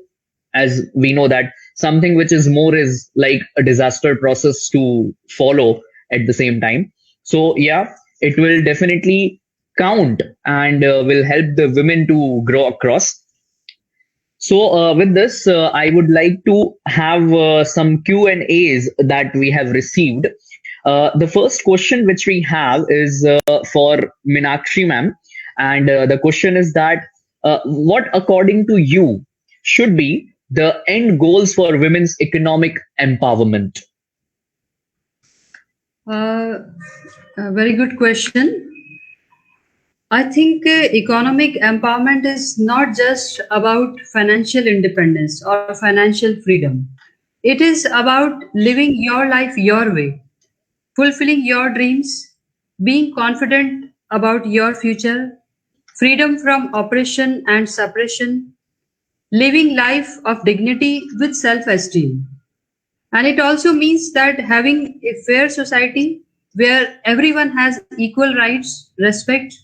as we know that something which is more is like a disaster process to follow at the same time. So yeah, it will definitely count and will help the women to grow across. So with this, I would like to have some Q and A's that we have received. The first question which we have is for Minakshi ma'am, and the question is that what, according to you, should be the end goals for women's economic empowerment? A very good question. I think economic empowerment is not just about financial independence or financial freedom. It is about living your life your way, fulfilling your dreams, being confident about your future, freedom from oppression and suppression, living life of dignity with self-esteem. And it also means that having a fair society where everyone has equal rights, respect,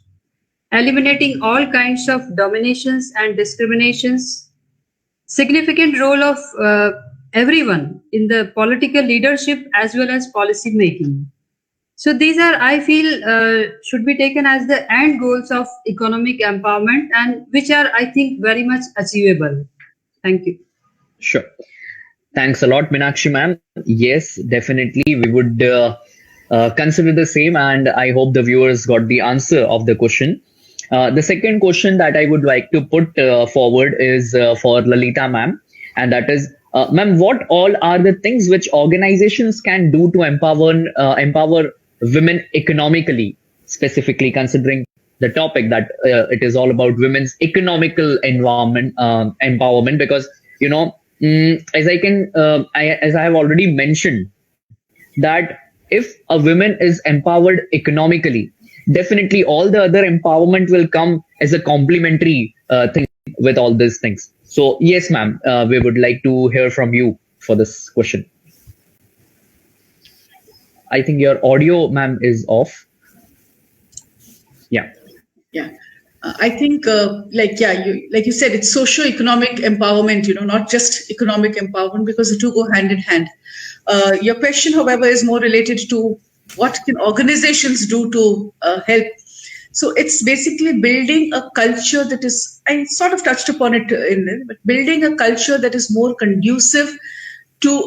eliminating all kinds of dominations and discriminations, significant role of everyone in the political leadership as well as policy making. So these are, I feel, should be taken as the end goals of economic empowerment, and which are, I think, very much achievable. Thank you. Sure. Thanks a lot, Minakshi ma'am. Yes, definitely we would consider the same, and I hope the viewers got the answer of the question. The second question that I would like to put forward is for Lalita ma'am, and that is, ma'am, what all are the things which organizations can do to empower women economically, specifically considering the topic that it is all about women's economical empowerment, because as I have already mentioned that if a woman is empowered economically, definitely all the other empowerment will come as a complementary thing with all these things. So yes, ma'am, we would like to hear from you for this question. I think your audio, ma'am, is off. Yeah. Yeah. I think, like you said, it's socio-economic empowerment, not just economic empowerment, because the two go hand in hand. Your question, however, is more related to what can organizations do to help. So it's basically building a culture that is, I sort of touched upon it but building a culture that is more conducive to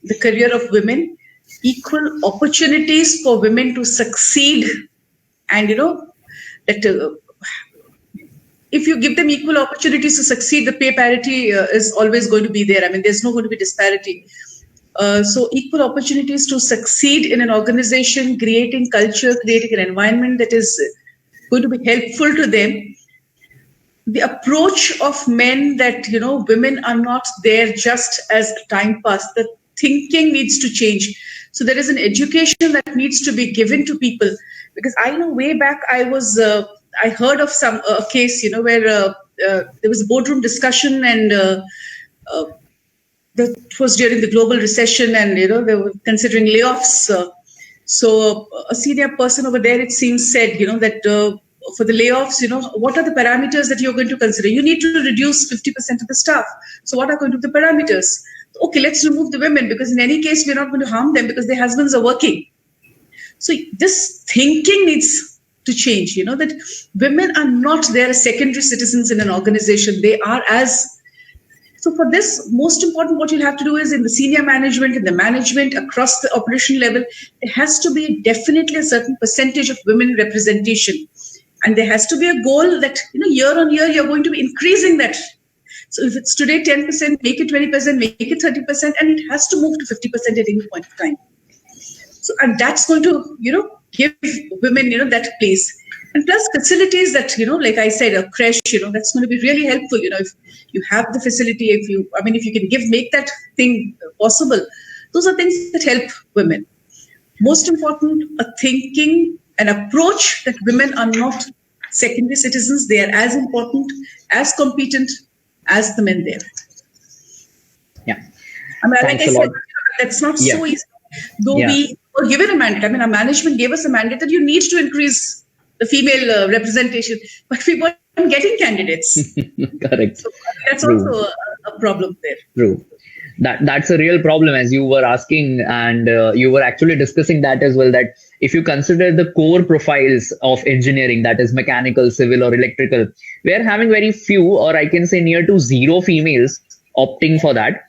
the career of women, equal opportunities for women to succeed, and that if you give them equal opportunities to succeed, the pay parity is always going to be there. I mean, there's not going to be disparity. So equal opportunities to succeed in an organization, creating culture, creating an environment that is going to be helpful to them. The approach of men that, women are not there just as time pass. The thinking needs to change. So there is an education that needs to be given to people. Because I know way back I heard of some case, where there was a boardroom discussion, and that was during the global recession, and they were considering layoffs. So a senior person over there, it seems, said that for the layoffs, what are the parameters that you're going to consider? You need to reduce 50% of the staff. So what are going to be the parameters? Okay, let's remove the women, because in any case we're not going to harm them because their husbands are working. So this thinking needs to change. That women are not there as secondary citizens in an organization. They are as. So for this, most important, what you'll have to do is in the senior management, in the management, across the operation level, there has to be definitely a certain percentage of women representation. And there has to be a goal that, year on year, you're going to be increasing that. So if it's today 10%, make it 20%, make it 30%, and it has to move to 50% at any point of time. So, and that's going to, give women, that place. And plus facilities that, like I said, a creche, that's going to be really helpful. If you have the facility, if you can make that thing possible, those are things that help women. Most important, a thinking, an approach that women are not secondary citizens. They are as important, as competent as the men there. Yeah. I mean, like I said, That's not Yeah. so easy. Though Yeah. we were given a mandate. I mean, our management gave us a mandate that you need to increase the female representation, but we weren't getting candidates. Correct. So that's True. also a problem there. True. That's a real problem, as you were asking, and you were actually discussing that as well. That if you consider the core profiles of engineering, that is mechanical, civil, or electrical, we are having very few, or I can say near to zero females opting for that.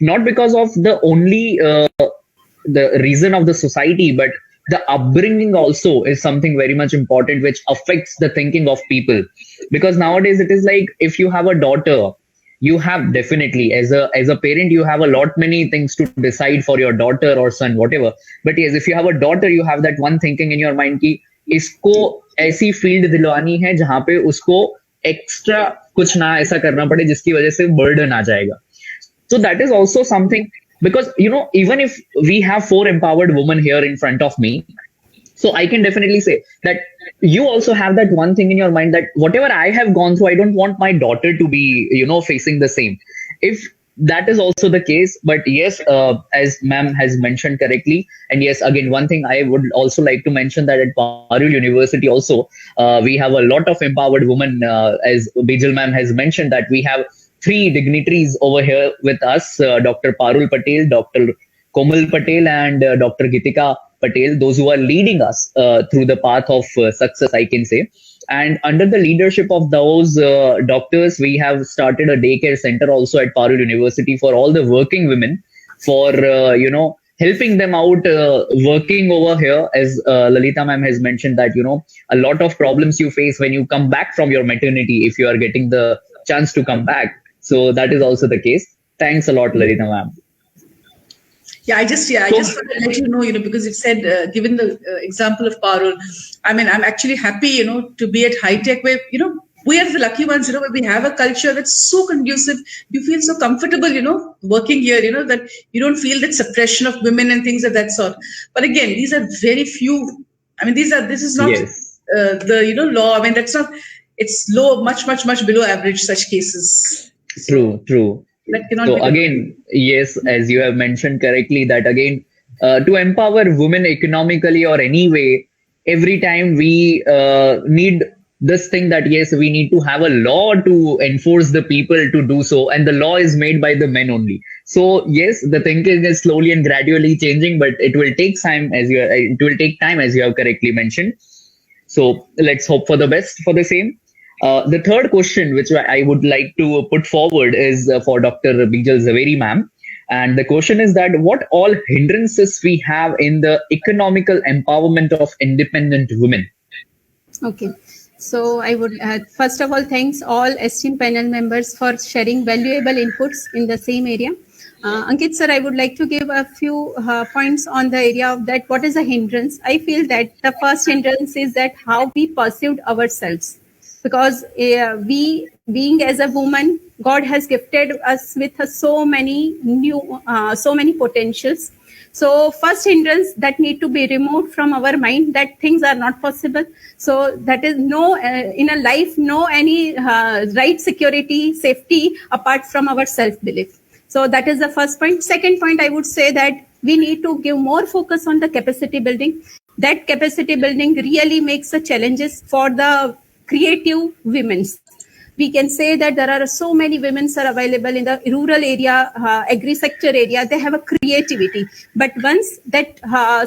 Not because of the only the reason of the society, but the upbringing also is something very much important, which affects the thinking of people. Because nowadays it is like, if you have a daughter, you have definitely, as a parent, you have a lot many things to decide for your daughter or son, whatever. But yes, if you have a daughter, you have that one thinking in your mind कि इसको ऐसी field दिलवानी है जहाँ पे उसको extra कुछ ना ऐसा करना पड़े जिसकी वजह से बर्डन आ जाएगा. So that is also something, because even if we have 4 empowered women here in front of me, so I can definitely say that you also have that one thing in your mind that whatever I have gone through, I don't want my daughter to be, facing the same. If that is also the case, but yes, as ma'am has mentioned correctly, and yes, again, one thing I would also like to mention that at Parul University also, we have a lot of empowered women, as Bijal ma'am has mentioned, that we have 3 dignitaries over here with us, Dr. Parul Patel, Dr. Komal Patel, and Dr. Gitika Patel, those who are leading us through the path of success, I can say. And under the leadership of those doctors, we have started a daycare center also at Parul University for all the working women, for, helping them out working over here. As Lalita ma'am has mentioned that, a lot of problems you face when you come back from your maternity, if you are getting the chance to come back. So that is also the case. Thanks a lot, Lalita ma'am. I just want to let you know, because it said, given the example of Parul, I mean, I'm actually happy, to be at High Tech, where, we are the lucky ones, where we have a culture that's so conducive. You feel so comfortable, working here, that you don't feel that suppression of women and things of that sort. But again, these are very few. I mean, this is not Yes. the, law. I mean, that's not, it's low, much, much, much below average, such cases. True. That cannot So be again, yes, as you have mentioned correctly, that again, to empower women economically or any way, every time we need this thing that yes, we need to have a law to enforce the people to do so, and the law is made by the men only. So yes, the thinking is slowly and gradually changing, but it will take time, as you have correctly mentioned. So let's hope for the best for the same. The third question, which I would like to put forward, is for Dr. Bijal Zaveri ma'am. And the question is that what all hindrances we have in the economical empowerment of independent women? Okay. So I would, first of all, thanks all esteemed panel members for sharing valuable inputs in the same area. Ankit sir, I would like to give a few points on the area of that. What is a hindrance? I feel that the first hindrance is that how we perceived ourselves. Because we, being as a woman, God has gifted us with so many potentials. So first hindrance that need to be removed from our mind, that things are not possible. So that is no, in a life, no any right, security, safety apart from our self-belief. So that is the first point. Second point, I would say that we need to give more focus on the capacity building. That capacity building really makes the challenges for the creative women. We can say that there are so many women are available in the rural area, agri-sector area. They have a creativity. But once that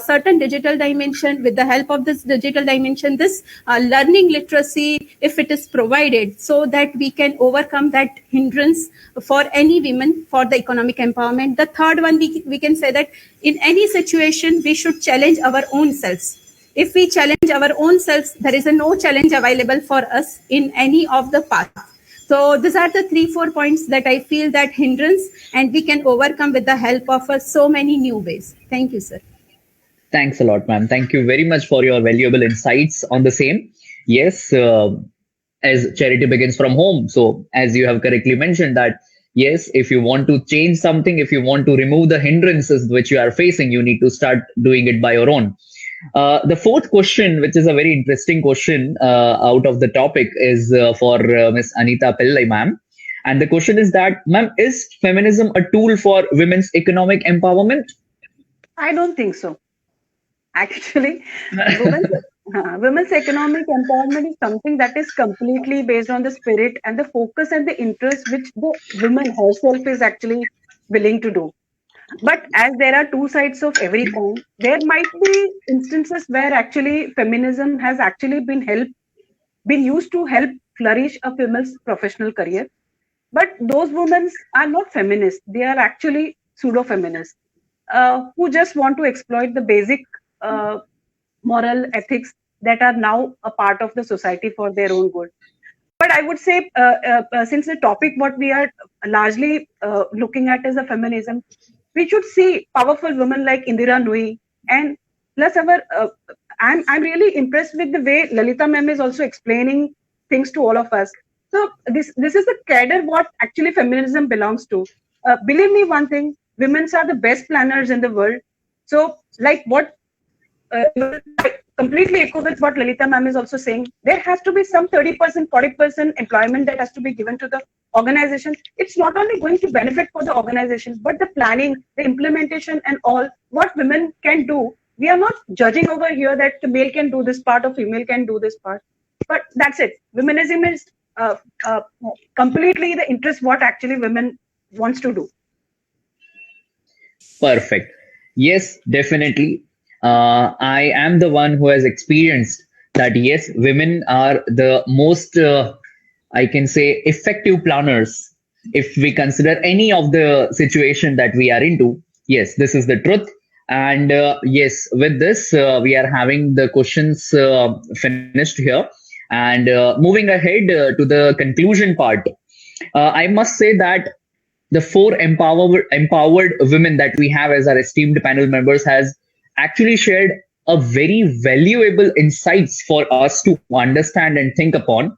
certain digital dimension, with the help of this digital dimension, this learning literacy, if it is provided, so that we can overcome that hindrance for any women for the economic empowerment. The third one, we can say that in any situation, we should challenge our own selves. If we challenge our own selves, there is no challenge available for us in any of the path. So these are the 3-4 points that I feel that hindrance, and we can overcome with the help of so many new ways. Thank you, sir. Thanks a lot, ma'am. Thank you very much for your valuable insights on the same. Yes, as charity begins from home. So as you have correctly mentioned that, yes, if you want to change something, if you want to remove the hindrances which you are facing, you need to start doing it by your own. The fourth question, which is a very interesting question out of the topic, is for Ms. Anita Pillai, ma'am. And the question is that, ma'am, is feminism a tool for women's economic empowerment? I don't think so. Actually, women's, women's economic empowerment is something that is completely based on the spirit and the focus and the interest which the woman herself is actually willing to do. But as there are two sides of every coin, there might be instances where actually feminism has actually been used to help flourish a female's professional career. But those women are not feminists; they are actually pseudo feminists who just want to exploit the basic uh, moral ethics that are now a part of the society for their own good. But I would say, since the topic what we are largely looking at is a feminism, we should see powerful women like Indira Nui, and plus our. I'm really impressed with the way Lalita ma'am is also explaining things to all of us. So this is the cadre what actually feminism belongs to. Believe me, one thing: women are the best planners in the world. So, like what I completely echo with what Lalita ma'am is also saying. There has to be some 30%, 40% employment that has to be given to the organization. It's not only going to benefit for the organization, but the planning, the implementation, and all what women can do. We are not judging over here that the male can do this part or female can do this part. But that's it. Feminism is completely the interest what actually women wants to do. Perfect. Yes, definitely. I am the one who has experienced that. Yes, women are the most, I can say, effective planners if we consider any of the situation that we are into. Yes, this is the truth. And yes, with this, we are having the questions finished here. And moving ahead to the conclusion part, I must say that the four empowered women that we have as our esteemed panel members has actually shared a very valuable insights for us to understand and think upon,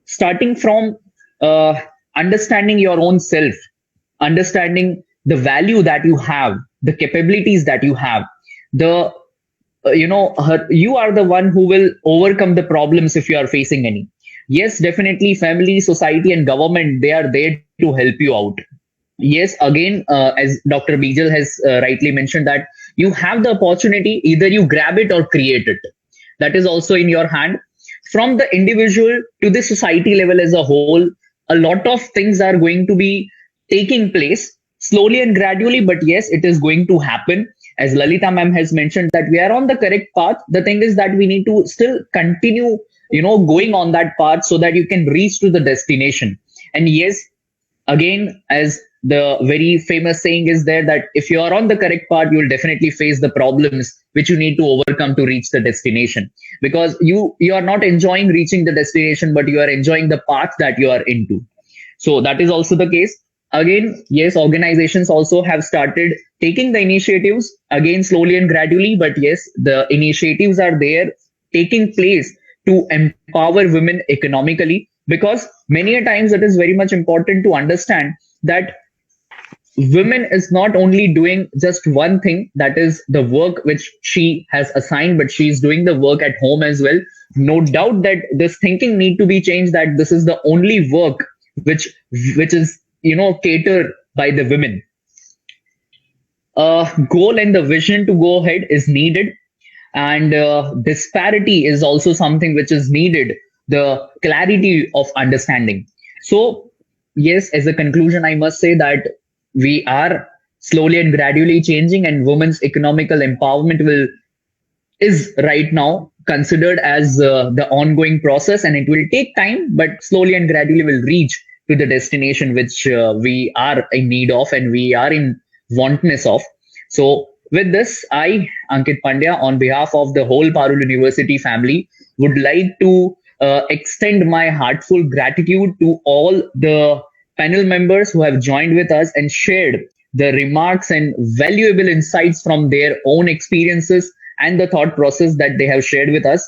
starting from understanding your own self, understanding the value that you have, the capabilities that you have, the you are the one who will overcome the problems if you are facing any. Yes, definitely family, society, and government, they are there to help you out. Yes, again, as Dr. Bijal has rightly mentioned, that you have the opportunity, either you grab it or create it. That is also in your hand. From the individual to the society level as a whole, a lot of things are going to be taking place slowly and gradually, but yes, it is going to happen. As Lalita ma'am has mentioned, that we are on the correct path. The thing is that we need to still continue, going on that path so that you can reach to the destination. And yes, again, as the very famous saying is there, that if you are on the correct path, you will definitely face the problems which you need to overcome to reach the destination, because you are not enjoying reaching the destination, but you are enjoying the path that you are into. So that is also the case. Again, yes, organizations also have started taking the initiatives, again slowly and gradually, but yes, the initiatives are there taking place to empower women economically, because many a times it is very much important to understand that women is not only doing just one thing, that is the work which she has assigned, but she is doing the work at home as well. No doubt that this thinking need to be changed, that this is the only work which is catered by the women. Goal and the vision to go ahead is needed, and disparity is also something which is needed, the clarity of understanding. So yes, as a conclusion, I must say that we are slowly and gradually changing, and women's economical empowerment is right now considered as the ongoing process, and it will take time, but slowly and gradually will reach to the destination which we are in need of and we are in wantness of. So with this, I, Ankit Pandya, on behalf of the whole Parul University family, would like to extend my heartful gratitude to all the panel members who have joined with us and shared the remarks and valuable insights from their own experiences and the thought process that they have shared with us.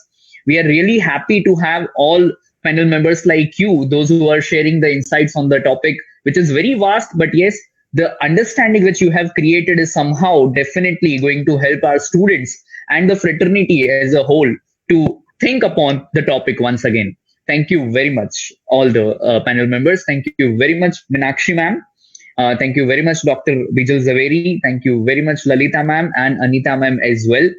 We are really happy to have all panel members like you, those who are sharing the insights on the topic, which is very vast, but yes, the understanding which you have created is somehow definitely going to help our students and the fraternity as a whole to think upon the topic once again. Thank you very much, all the panel members. Thank you very much, Meenakshi ma'am. Thank you very much, Dr. Bijal Zaveri. Thank you very much, Lalita ma'am and Anita ma'am as well,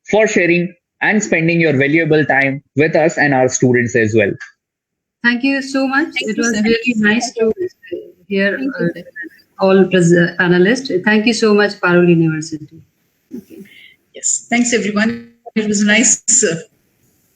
for sharing and spending your valuable time with us and our students as well. Thank you so much. Thank It you, was sir. really nice to hear Thank you, sir. all panelists. Thank you so much, Parul University. Okay. Yes, thanks everyone. It was nice.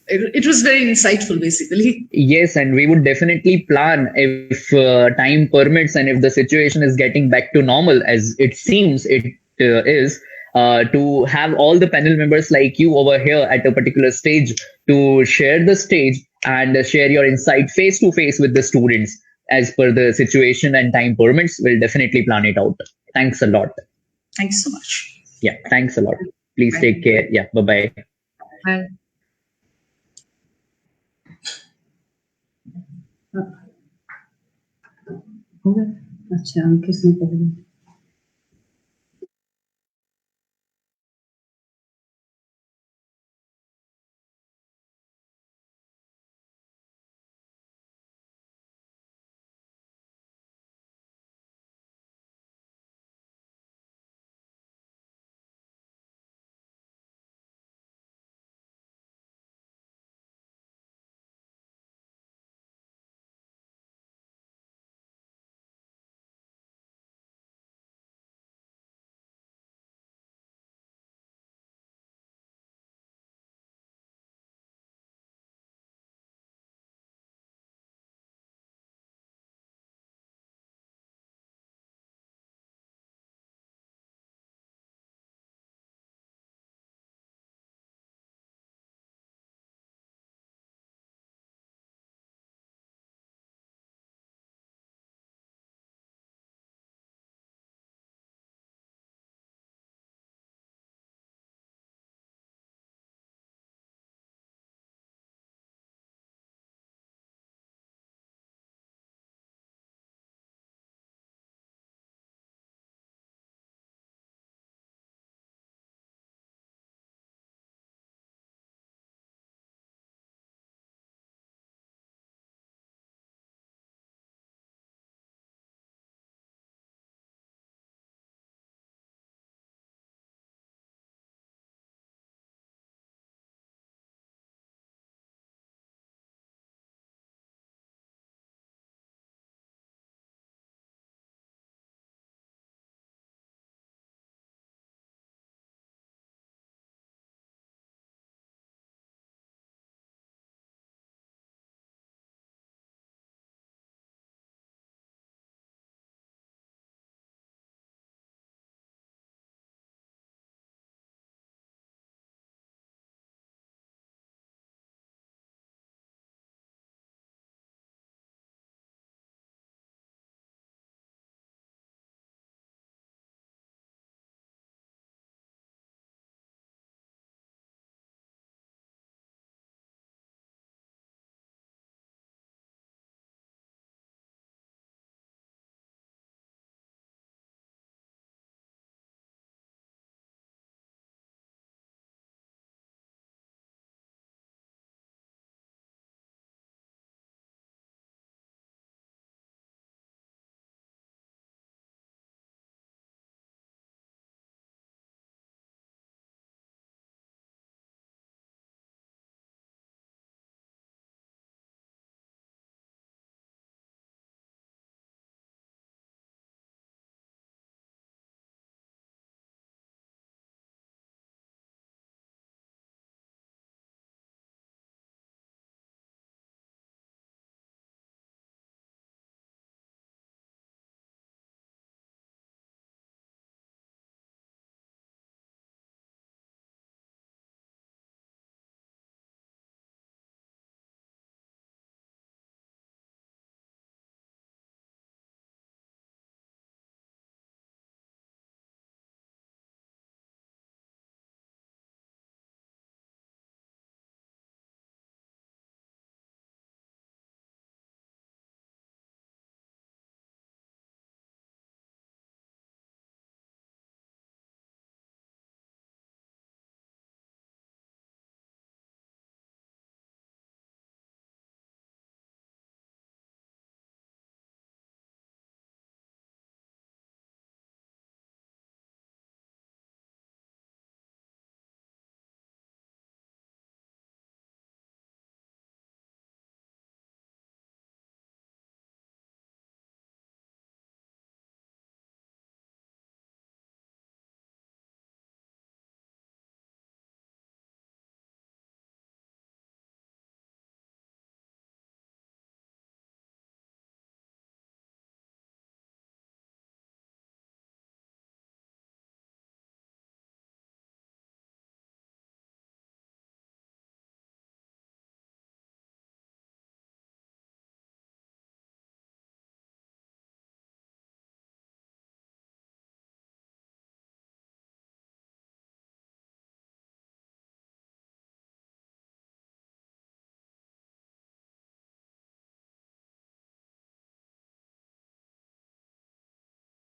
It was very insightful, basically. Yes, and we would definitely plan if time permits and if the situation is getting back to normal, as it seems it is, to have all the panel members like you over here at a particular stage to share the stage and share your insight face to face with the students as per the situation and time permits. We'll definitely plan it out. Thanks a lot. Thanks so much. Yeah, thanks a lot. Please Bye. take care. Yeah, bye-bye. Bye. हो गया अच्छा किसने कर दिया